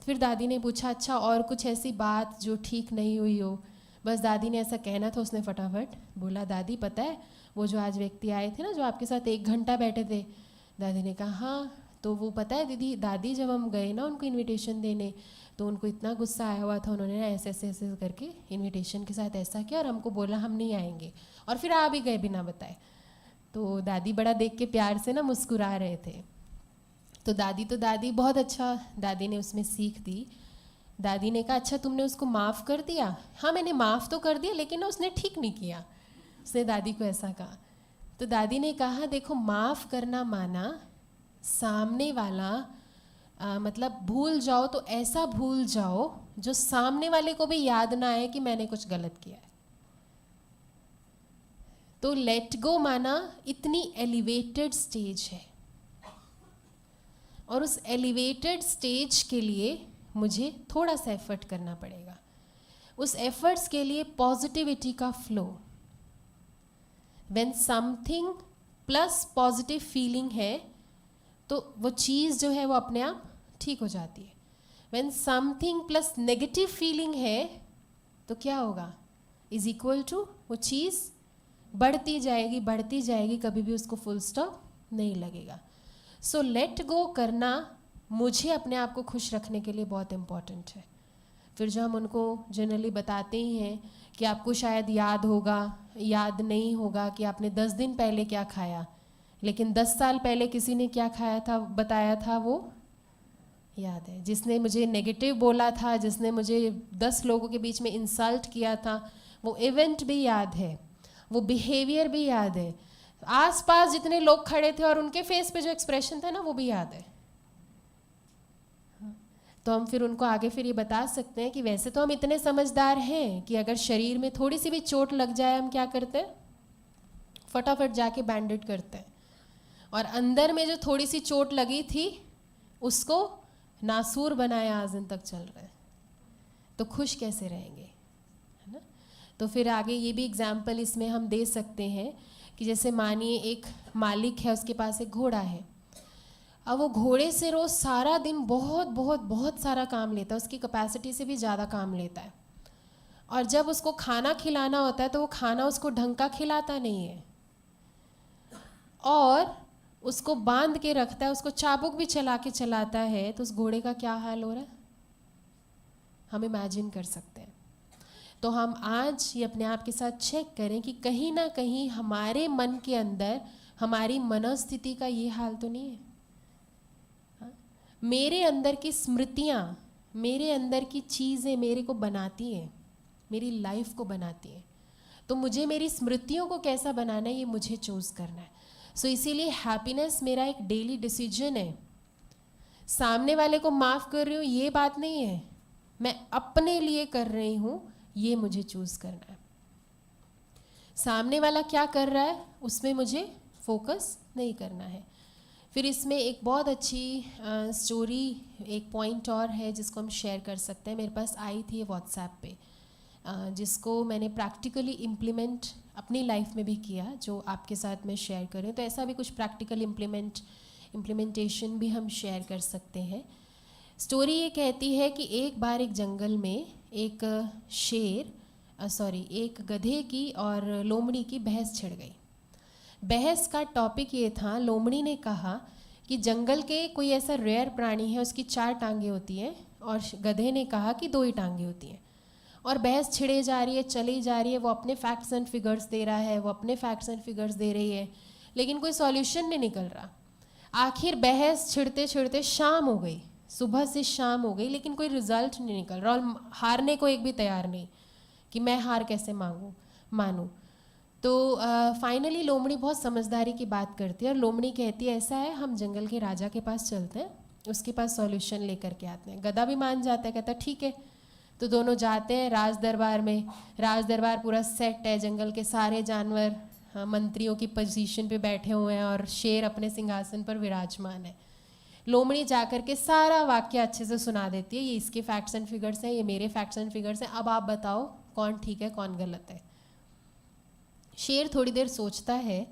Speaker 1: फिर दादी ने पूछा अच्छा और कुछ ऐसी बात जो ठीक नहीं हुई हो। बस दादी ने ऐसा कहना था, उसने फटाफट बोला दादी पता है वो जो आज व्यक्ति आए थे ना जो आपके साथ 1 घंटा बैठे थे। दादी ने कहा हाँ, तो वो पता है दीदी, दादी जब हम गए ना उनको इनविटेशन देने तो उनको इतना गुस्सा आया हुआ था, उन्होंने ना ऐसे ऐसे ऐसे करके इनविटेशन के साथ ऐसा किया और हमको बोला हम नहीं आएंगे, और फिर आ भी गए बिना बताए। तो दादी बड़ा देख के प्यार से ना मुस्कुरा रहे थे। तो दादी बहुत अच्छा, दादी ने उसमें सीख दी। दादी ने कहा अच्छा तुमने उसको माफ़ कर दिया? हाँ मैंने माफ़ तो कर दिया, लेकिन ना उसने ठीक नहीं किया। उसने दादी को ऐसा कहा। तो दादी ने कहा देखो माफ़ करना माना सामने वाला मतलब भूल जाओ तो ऐसा भूल जाओ जो सामने वाले को भी याद ना आए कि मैंने कुछ गलत किया है। तो लेट गो माना इतनी एलिवेटेड स्टेज है, और उस एलिवेटेड स्टेज के लिए मुझे थोड़ा सा एफर्ट करना पड़ेगा। उस एफर्ट्स के लिए पॉजिटिविटी का flow, when something plus positive feeling है तो वो चीज़ जो है वो अपने आप ठीक हो जाती है। When something plus negative feeling है तो क्या होगा, इज इक्वल टू वो चीज़ बढ़ती जाएगी, कभी भी उसको फुल स्टॉप नहीं लगेगा। सो लेट गो करना मुझे अपने आप को खुश रखने के लिए बहुत इम्पॉर्टेंट है। फिर जो हम उनको जनरली बताते ही हैं कि आपको शायद याद होगा, याद नहीं होगा कि आपने 10 दिन पहले क्या खाया, लेकिन 10 साल पहले किसी ने क्या खाया था, बताया था, वो याद है। जिसने मुझे नेगेटिव बोला था, जिसने मुझे 10 लोगों के बीच में इंसल्ट किया था, वो इवेंट भी याद है, वो बिहेवियर भी याद है, आसपास जितने लोग खड़े थे और उनके फेस पे जो एक्सप्रेशन था ना, वो भी याद है। तो हम फिर उनको आगे फिर ये बता सकते हैं कि वैसे तो हम इतने समझदार हैं कि अगर शरीर में थोड़ी सी भी चोट लग जाए, हम क्या करते हैं, फटाफट जाके बैंडेड करते हैं, और अंदर में जो थोड़ी सी चोट लगी थी उसको नासूर बनाया आज दिन तक चल रहा है। तो खुश कैसे रहेंगे, है ना। तो फिर आगे ये भी एग्जाम्पल इसमें हम दे सकते हैं कि जैसे मानिए एक मालिक है, उसके पास एक घोड़ा है। अब वो घोड़े से रोज़ सारा दिन बहुत बहुत बहुत सारा काम लेता है, उसकी कैपेसिटी से भी ज़्यादा काम लेता है, और जब उसको खाना खिलाना होता है तो वो खाना उसको ढंग का खिलाता नहीं है, और उसको बांध के रखता है, उसको चाबुक भी चला के चलाता है, तो उस घोड़े का क्या हाल हो रहा है हम इमेजिन कर सकते हैं। तो हम आज ये अपने आप के साथ चेक करें कि कहीं ना कहीं हमारे मन के अंदर हमारी मनोस्थिति का ये हाल तो नहीं है। मेरे अंदर की स्मृतियाँ, मेरे अंदर की चीज़ें मेरे को बनाती हैं, मेरी लाइफ को बनाती हैं। तो मुझे मेरी स्मृतियों को कैसा बनाना है, ये मुझे चूज़ करना है। सो इसीलिए हैप्पीनेस मेरा एक डेली डिसीजन है। सामने वाले को माफ़ कर रही हूँ ये बात नहीं है, मैं अपने लिए कर रही हूँ, ये मुझे चूज़ करना है। सामने वाला क्या कर रहा है उसमें मुझे फोकस नहीं करना है। फिर इसमें एक बहुत अच्छी स्टोरी, एक पॉइंट और है जिसको हम शेयर कर सकते हैं। मेरे पास आई थी व्हाट्सएप पे, जिसको मैंने प्रैक्टिकली इम्प्लीमेंट अपनी लाइफ में भी किया, जो आपके साथ मैं शेयर करें। तो ऐसा भी कुछ प्रैक्टिकल इम्प्लीमेंटेशन भी हम शेयर कर सकते हैं। स्टोरी ये कहती है कि एक बार एक जंगल में एक एक गधे की और लोमड़ी की बहस छिड़ गई। बहस का टॉपिक ये था, लोमड़ी ने कहा कि जंगल के कोई ऐसा रेयर प्राणी है उसकी 4 टांगें होती हैं, और गधे ने कहा कि 2 ही टांगें होती हैं। और बहस छिड़े जा रही है, चली जा रही है, वो अपने फैक्ट्स एंड फिगर्स दे रहा है, वो अपने फैक्ट्स एंड फिगर्स दे रही है, लेकिन कोई सॉल्यूशन नहीं निकल रहा। आखिर बहस छिड़ते छिड़ते शाम हो गई, सुबह से शाम हो गई, लेकिन कोई रिजल्ट नहीं निकल रहा, और हारने को एक भी तैयार नहीं कि मैं हार कैसे मानूं। तो फाइनली लोमड़ी बहुत समझदारी की बात करती है, और लोमड़ी कहती है ऐसा है, हम जंगल के राजा के पास चलते हैं, उसके पास सॉल्यूशन लेकर के आते हैं। गधा भी मान जाता है, कहता है ठीक है। तो दोनों जाते हैं राज दरबार में। राज दरबार पूरा सेट है, जंगल के सारे जानवर मंत्रियों की पोजीशन पे बैठे हुए हैं, और शेर अपने सिंहासन पर विराजमान है। लोमड़ी जाकर के सारा वाक्य अच्छे से सुना देती है, ये इसके फैक्ट्स एंड फिगर्स हैं, ये मेरे फैक्ट्स एंड फिगर्स हैं, अब आप बताओ कौन ठीक है कौन गलत है। शेर थोड़ी देर सोचता है,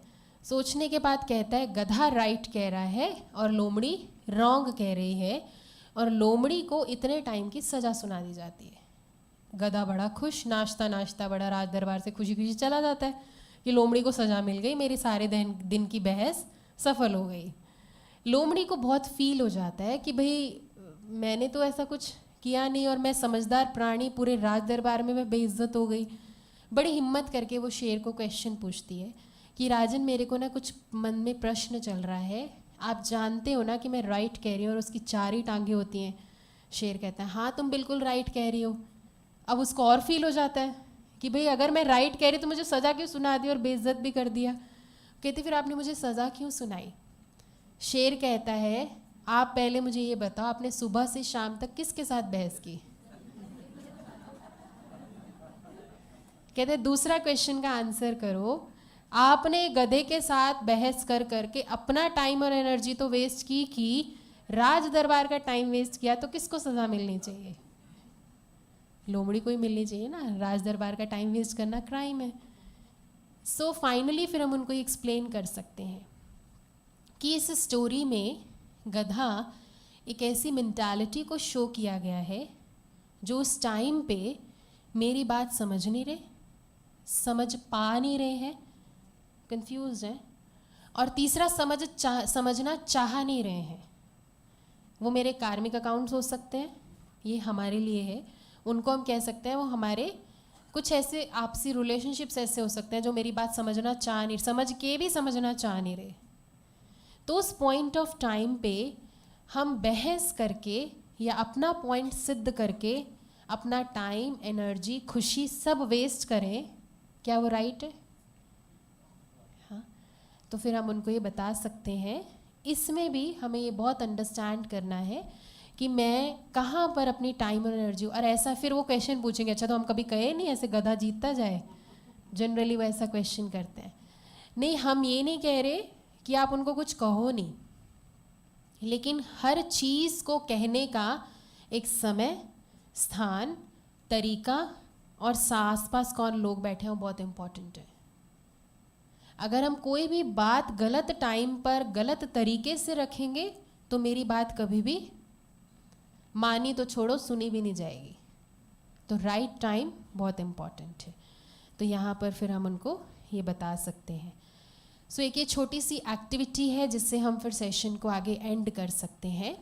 Speaker 1: सोचने के बाद कहता है गधा राइट कह रहा है और लोमड़ी रॉन्ग कह रही है, और लोमड़ी को इतने टाइम की सज़ा सुना दी जाती है। गधा बड़ा खुश, नाश्ता नाश्ता बड़ा राज दरबार से खुशी खुशी चला जाता है कि लोमड़ी को सज़ा मिल गई, मेरी सारे दिन की बहस सफल हो गई। लोमड़ी को बहुत फील हो जाता है कि भाई मैंने तो ऐसा कुछ किया नहीं, और मैं समझदार प्राणी, पूरे राज दरबार में मैं बेइज्जत हो गई। बड़ी हिम्मत करके वो शेर को क्वेश्चन पूछती है कि राजन, मेरे को ना कुछ मन में प्रश्न चल रहा है, आप जानते हो ना कि मैं राइट कह रही हूँ और उसकी 4 ही टांगें होती हैं। शेर कहता है हाँ तुम बिल्कुल राइट कह रही हो। अब उसको और फील हो जाता है कि भाई अगर मैं राइट कह रही तो मुझे सज़ा क्यों सुना दी और बेइज्जत भी कर दिया। कहती फिर आपने मुझे सज़ा क्यों सुनाई। शेर कहता है आप पहले मुझे ये बताओ, आपने सुबह से शाम तक किसके साथ बहस की। कहते दूसरा क्वेश्चन का आंसर करो, आपने गधे के साथ बहस कर करके अपना टाइम और एनर्जी तो वेस्ट की राज दरबार का टाइम वेस्ट किया, तो किसको सज़ा मिलनी चाहिए। लोमड़ी को ही मिलनी चाहिए ना, राज दरबार का टाइम वेस्ट करना क्राइम है। सो फाइनली फिर हम उनको एक्सप्लेन कर सकते हैं कि इस स्टोरी में गधा एक ऐसी मेंटालिटी को शो किया गया है जो उस टाइम पे मेरी बात समझ नहीं रहे, समझ पा नहीं रहे हैं, कंफ्यूज हैं, और तीसरा समझना चाह नहीं रहे हैं। वो मेरे कार्मिक अकाउंट्स हो सकते हैं, ये हमारे लिए है, उनको हम कह सकते हैं वो हमारे कुछ ऐसे आपसी रिलेशनशिप्स ऐसे हो सकते हैं जो मेरी बात समझ के भी समझना चाह नहीं रहे। तो उस पॉइंट ऑफ टाइम पे हम बहस करके या अपना पॉइंट सिद्ध करके अपना टाइम, एनर्जी, खुशी सब वेस्ट करें, क्या वो राइट है? हाँ, तो फिर हम उनको ये बता सकते हैं। इसमें भी हमें ये बहुत अंडरस्टैंड करना है कि मैं कहाँ पर अपनी टाइम और एनर्जी, और ऐसा फिर वो क्वेश्चन पूछेंगे, अच्छा तो हम कभी कहे नहीं ऐसे गधा जीतता जाए, जनरली वो ऐसा क्वेश्चन करते हैं। नहीं, हम ये नहीं कह रहे कि आप उनको कुछ कहो नहीं, लेकिन हर चीज़ को कहने का एक समय, स्थान, तरीका और आसपास कौन लोग बैठे हैं वो बहुत इम्पॉर्टेंट है। अगर हम कोई भी बात गलत टाइम पर गलत तरीके से रखेंगे तो मेरी बात कभी भी मानी तो छोड़ो, सुनी भी नहीं जाएगी। तो राइट टाइम बहुत इम्पॉर्टेंट है। तो यहाँ पर फिर हम उनको ये बता सकते हैं। सो एक ये छोटी सी एक्टिविटी है जिससे हम फिर सेशन को आगे एंड कर सकते हैं।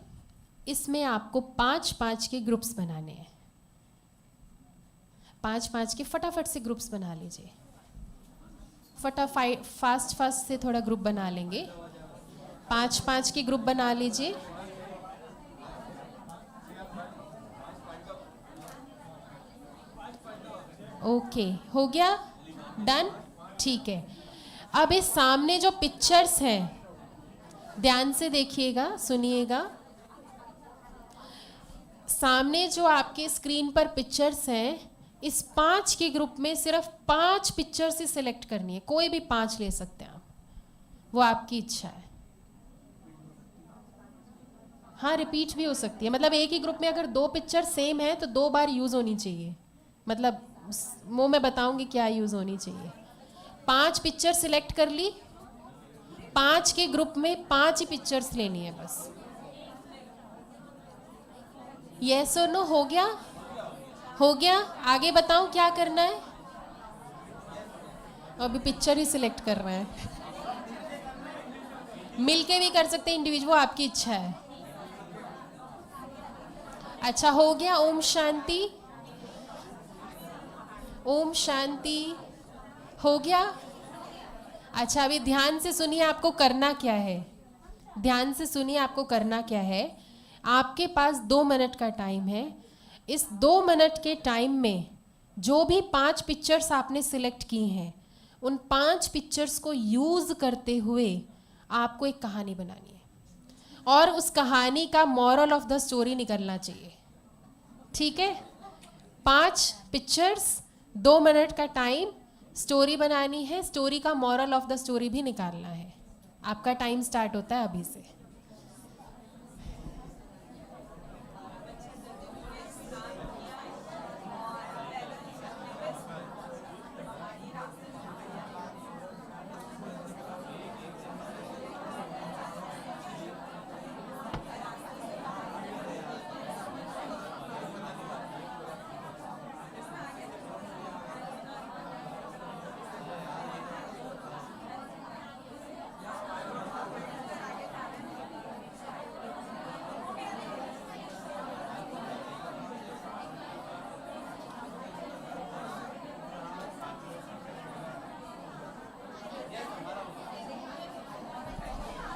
Speaker 1: इसमें आपको 5-5 के ग्रुप्स बनाने हैं। 5-5 के फटाफट से ग्रुप्स बना लीजिए। फास्ट से थोड़ा ग्रुप बना लेंगे। 5-5 के ग्रुप बना लीजिए। ओके, हो गया, डन, ठीक है। अब इस सामने जो पिक्चर्स हैं ध्यान से देखिएगा, सुनिएगा। सामने जो आपके स्क्रीन पर पिक्चर्स हैं, इस 5 के ग्रुप में सिर्फ 5 पिक्चर्स ही सिलेक्ट करनी है। कोई भी 5 ले सकते हैं आप, वो आपकी इच्छा है। हाँ, रिपीट भी हो सकती है, मतलब एक ही ग्रुप में अगर 2 पिक्चर सेम है तो 2 बार यूज़ होनी चाहिए, मतलब वो मैं बताऊंगी क्या यूज़ होनी चाहिए। 5 पिक्चर सिलेक्ट कर ली, 5 के ग्रुप में 5 ही पिक्चर्स लेनी है बस। यस और नो? हो गया? हो गया। आगे बताऊं क्या करना है? अभी पिक्चर ही सिलेक्ट कर रहे हैं। मिलके भी कर सकते हैं, इंडिविजुअल, आपकी इच्छा है। अच्छा, हो गया। ओम शांति, ओम शांति, हो गया। अच्छा, अभी ध्यान से सुनिए आपको करना क्या है। ध्यान से सुनिए आपको करना क्या है। आपके पास 2 मिनट का टाइम है। इस 2 मिनट के टाइम में जो भी 5 पिक्चर्स आपने सिलेक्ट की हैं, उन 5 पिक्चर्स को यूज़ करते हुए आपको एक कहानी बनानी है, और उस कहानी का मॉरल ऑफ द स्टोरी निकलना चाहिए। ठीक है? 5 पिक्चर्स, 2 मिनट का टाइम, स्टोरी बनानी है, स्टोरी का मॉरल ऑफ द स्टोरी भी निकालना है। आपका टाइम स्टार्ट होता है अभी से।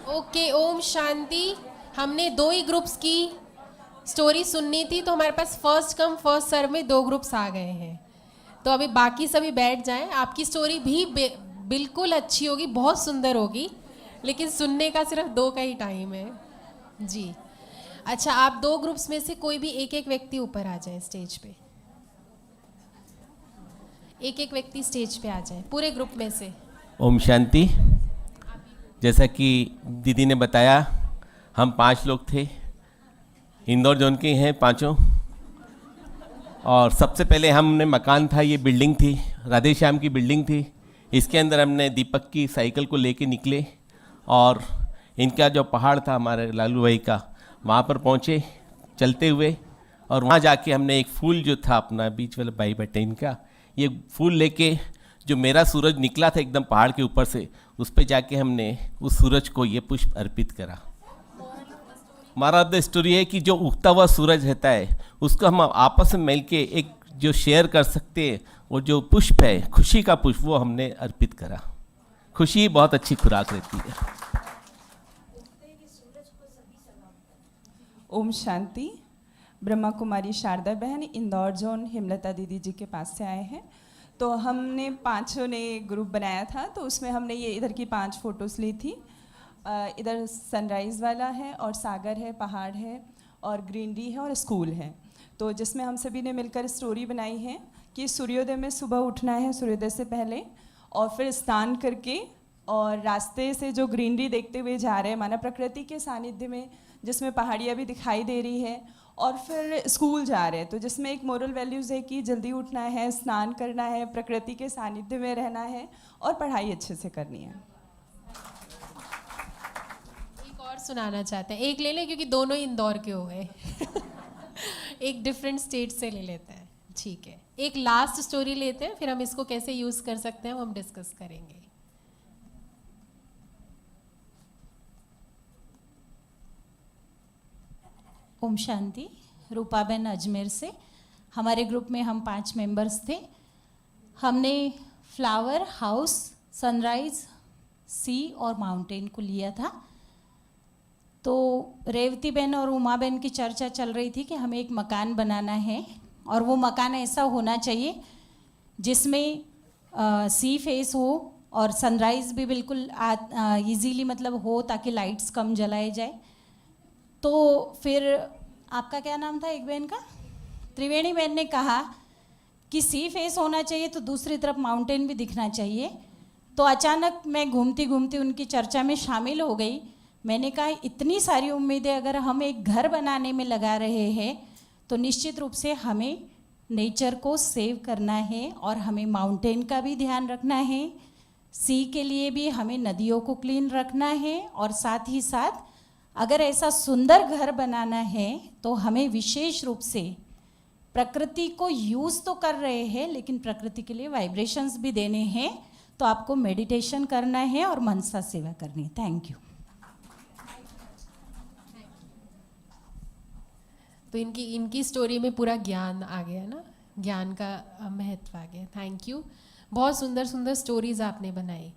Speaker 1: ओके, ओम शांति। हमने 2 ही ग्रुप्स की स्टोरी सुननी थी, तो हमारे पास फर्स्ट कम फर्स्ट सर्व में 2 ग्रुप्स आ गए हैं। तो अभी बाकी सभी बैठ जाएं। आपकी स्टोरी भी बिल्कुल अच्छी होगी, बहुत सुंदर होगी, लेकिन सुनने का सिर्फ 2 का ही टाइम है जी। अच्छा, आप 2 ग्रुप्स में से कोई भी एक व्यक्ति ऊपर आ जाए स्टेज पे। एक व्यक्ति स्टेज पे आ जाए पूरे ग्रुप में से।
Speaker 2: ओम शांति। जैसा कि दीदी ने बताया, हम 5 लोग थे, इंदौर जोन के हैं 5, और सबसे पहले हमने मकान था, ये बिल्डिंग थी, राधे श्याम की बिल्डिंग थी। इसके अंदर हमने दीपक की साइकिल को लेके निकले और इनका जो पहाड़ था हमारे लालू भाई का, वहाँ पर पहुँचे चलते हुए, और वहाँ जाके हमने एक फूल जो था अपना बीच वाले भाई बैठे इनका, ये फूल लेके जो मेरा सूरज निकला था एकदम पहाड़ के ऊपर से, उस पे जाके हमने उस सूरज को ये पुष्प अर्पित करा। हमारा द स्टोरी है कि जो उगता हुआ सूरज रहता है उसको हम आपस में मिल के एक जो शेयर कर सकते हैं, वो जो पुष्प है खुशी का पुष्प, वो हमने अर्पित करा। खुशी बहुत अच्छी खुराक रहती है।
Speaker 3: ओम शांति। ब्रह्मा कुमारी शारदा बहन इंदौर जोन हेमलता दीदी जी के पास से आए हैं। तो हमने पांचों ने ग्रुप बनाया था, तो उसमें हमने ये इधर की 5 फोटोज़ ली थी। इधर सनराइज़ वाला है और सागर है, पहाड़ है और ग्रीनरी है और स्कूल है। तो जिसमें हम सभी ने मिलकर स्टोरी बनाई है कि सूर्योदय में सुबह उठना है, सूर्योदय से पहले, और फिर स्नान करके और रास्ते से जो ग्रीनरी देखते हुए जा रहे हैं, माना प्रकृति के सानिध्य में, जिसमें पहाड़ियाँ भी दिखाई दे रही है, और फिर स्कूल जा रहे हैं। तो जिसमें एक मोरल वैल्यूज़ है कि जल्दी उठना है, स्नान करना है, प्रकृति के सानिध्य में रहना है और पढ़ाई अच्छे से करनी है।
Speaker 1: एक और सुनाना चाहते हैं, एक ले लें क्योंकि दोनों इंदौर के हो गए। एक डिफरेंट स्टेट से ले लेते हैं, ठीक है। एक लास्ट स्टोरी लेते हैं, फिर हम इसको कैसे यूज़ कर सकते हैं वो हम डिस्कस करेंगे।
Speaker 4: ओम शांति। रूपाबेन अजमेर से। हमारे ग्रुप में हम 5 मेंबर्स थे। हमने फ्लावर, हाउस, सनराइज, सी और माउंटेन को लिया था। तो रेवती बहन और उमा बहन की चर्चा चल रही थी कि हमें एक मकान बनाना है और वो मकान ऐसा होना चाहिए जिसमें सी फेस हो और सनराइज़ भी बिल्कुल ईजीली मतलब हो, ताकि लाइट्स कम जलाए जाए। तो फिर आपका क्या नाम था एक बहन का? त्रिवेणी बहन ने कहा कि सी फेस होना चाहिए तो दूसरी तरफ माउंटेन भी दिखना चाहिए। तो अचानक मैं घूमती घूमती उनकी चर्चा में शामिल हो गई। मैंने कहा इतनी सारी उम्मीदें अगर हम एक घर बनाने में लगा रहे हैं तो निश्चित रूप से हमें नेचर को सेव करना है और हमें माउंटेन का भी ध्यान रखना है, सी के लिए भी हमें नदियों को क्लीन रखना है, और साथ ही साथ अगर ऐसा सुंदर घर बनाना है तो हमें विशेष रूप से प्रकृति को यूज़ तो कर रहे हैं लेकिन प्रकृति के लिए वाइब्रेशंस भी देने हैं। तो आपको मेडिटेशन करना है और मनसा सेवा करनी है। Thank you.
Speaker 1: तो इनकी स्टोरी में पूरा ज्ञान आ गया ना, ज्ञान का महत्व आ गया। Thank you. बहुत सुंदर सुंदर स्टोरीज आपने बनाई।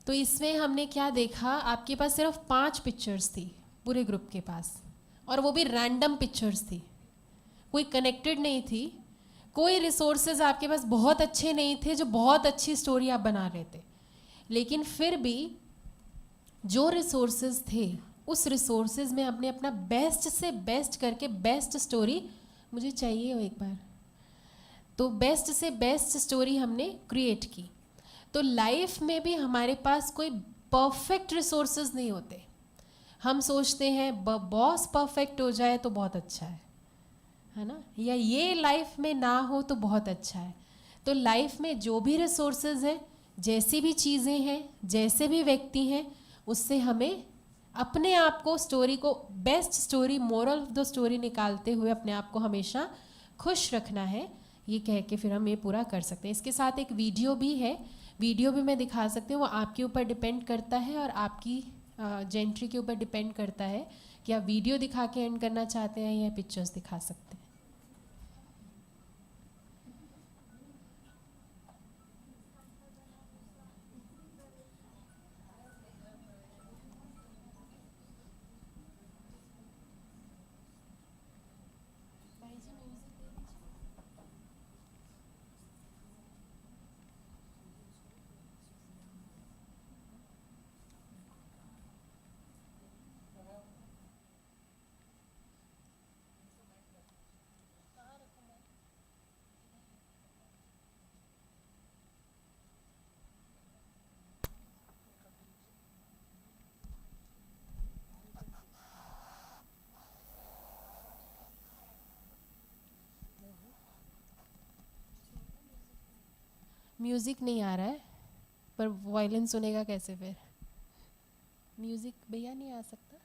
Speaker 1: तो इसमें हमने क्या देखा, आपके पास सिर्फ 5 पिक्चर्स थी पूरे ग्रुप के पास, और वो भी रैंडम पिक्चर्स थी, कोई कनेक्टेड नहीं थी, कोई रिसोर्सेज आपके पास बहुत अच्छे नहीं थे जो बहुत अच्छी स्टोरी आप बना रहे थे। लेकिन फिर भी जो रिसोर्सेज थे उस रिसोर्सेज में हमने अपना बेस्ट से बेस्ट करके बेस्ट स्टोरी, मुझे चाहिए हो एक बार, तो बेस्ट से बेस्ट स्टोरी हमने क्रिएट की। तो लाइफ में भी हमारे पास कोई परफेक्ट रिसोर्सेज नहीं होते। हम सोचते हैं बॉस परफेक्ट हो जाए तो बहुत अच्छा है ना, या ये लाइफ में ना हो तो बहुत अच्छा है। तो लाइफ में जो भी रिसोर्सेज हैं, जैसी भी चीज़ें हैं, जैसे भी व्यक्ति हैं, उससे हमें अपने आप को, स्टोरी को, best story, moral of the story निकालते हुए अपने आप को हमेशा खुश रखना है। ये कह के फिर हम ये पूरा कर सकते हैं। इसके साथ एक वीडियो भी है, वीडियो भी मैं दिखा सकती हूँ। वो आपके ऊपर डिपेंड करता है और आपकी जेंट्री के ऊपर डिपेंड करता है कि आप वीडियो दिखा के एंड करना चाहते हैं या पिक्चर्स दिखा सकते हैं। म्यूज़िक नहीं आ रहा है, पर वायलिन सुनेगा कैसे फिर? म्यूज़िक भैया नहीं आ सकता?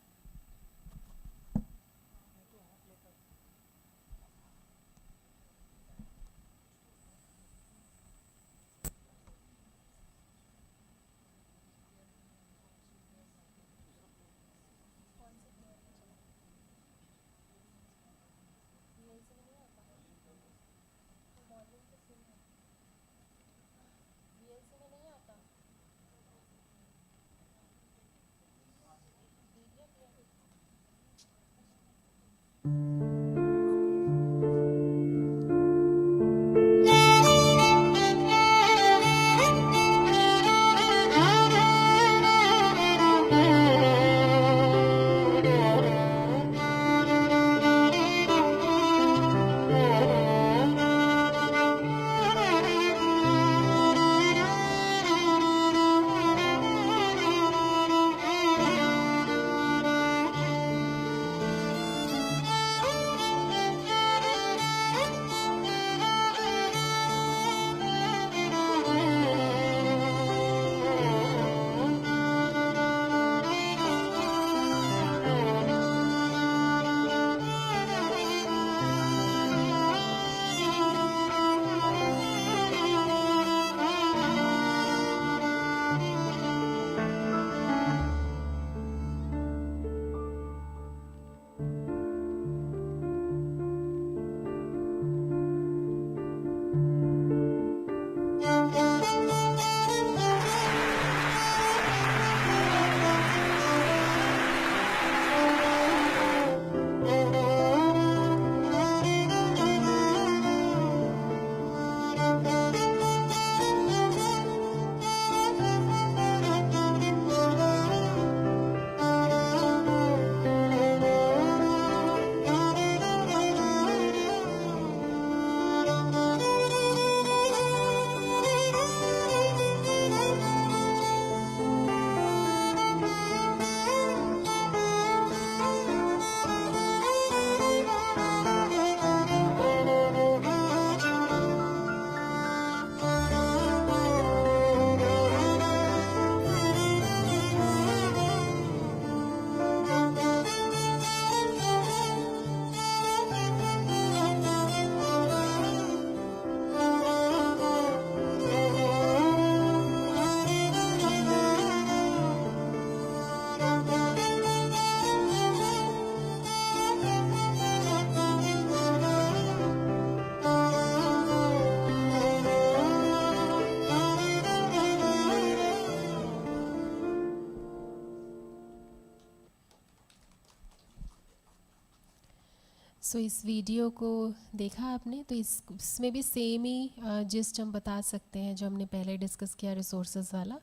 Speaker 1: सो इस वीडियो को देखा आपने, तो इसमें भी सेम ही जिस्ट हम बता सकते हैं जो हमने पहले डिस्कस किया रिसोर्सेज वाला,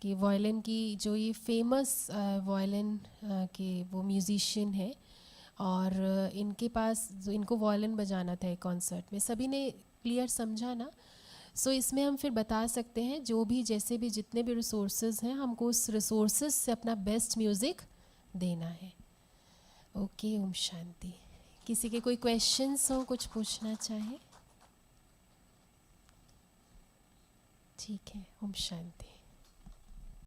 Speaker 1: कि वायलिन की जो ये फेमस वायलिन के वो म्यूजिशियन है और इनके पास जो इनको वायलिन बजाना था एक कॉन्सर्ट में, सभी ने क्लियर समझा ना। सो इसमें हम फिर बता सकते हैं जो भी जैसे भी जितने भी रिसोर्सेज हैं हमको उस रिसोर्सेज से अपना बेस्ट म्यूज़िक देना है। ओके, ओम शांति। किसी के कोई क्वेश्चंस हो, कुछ पूछना चाहे? ठीक है, ओम शांति।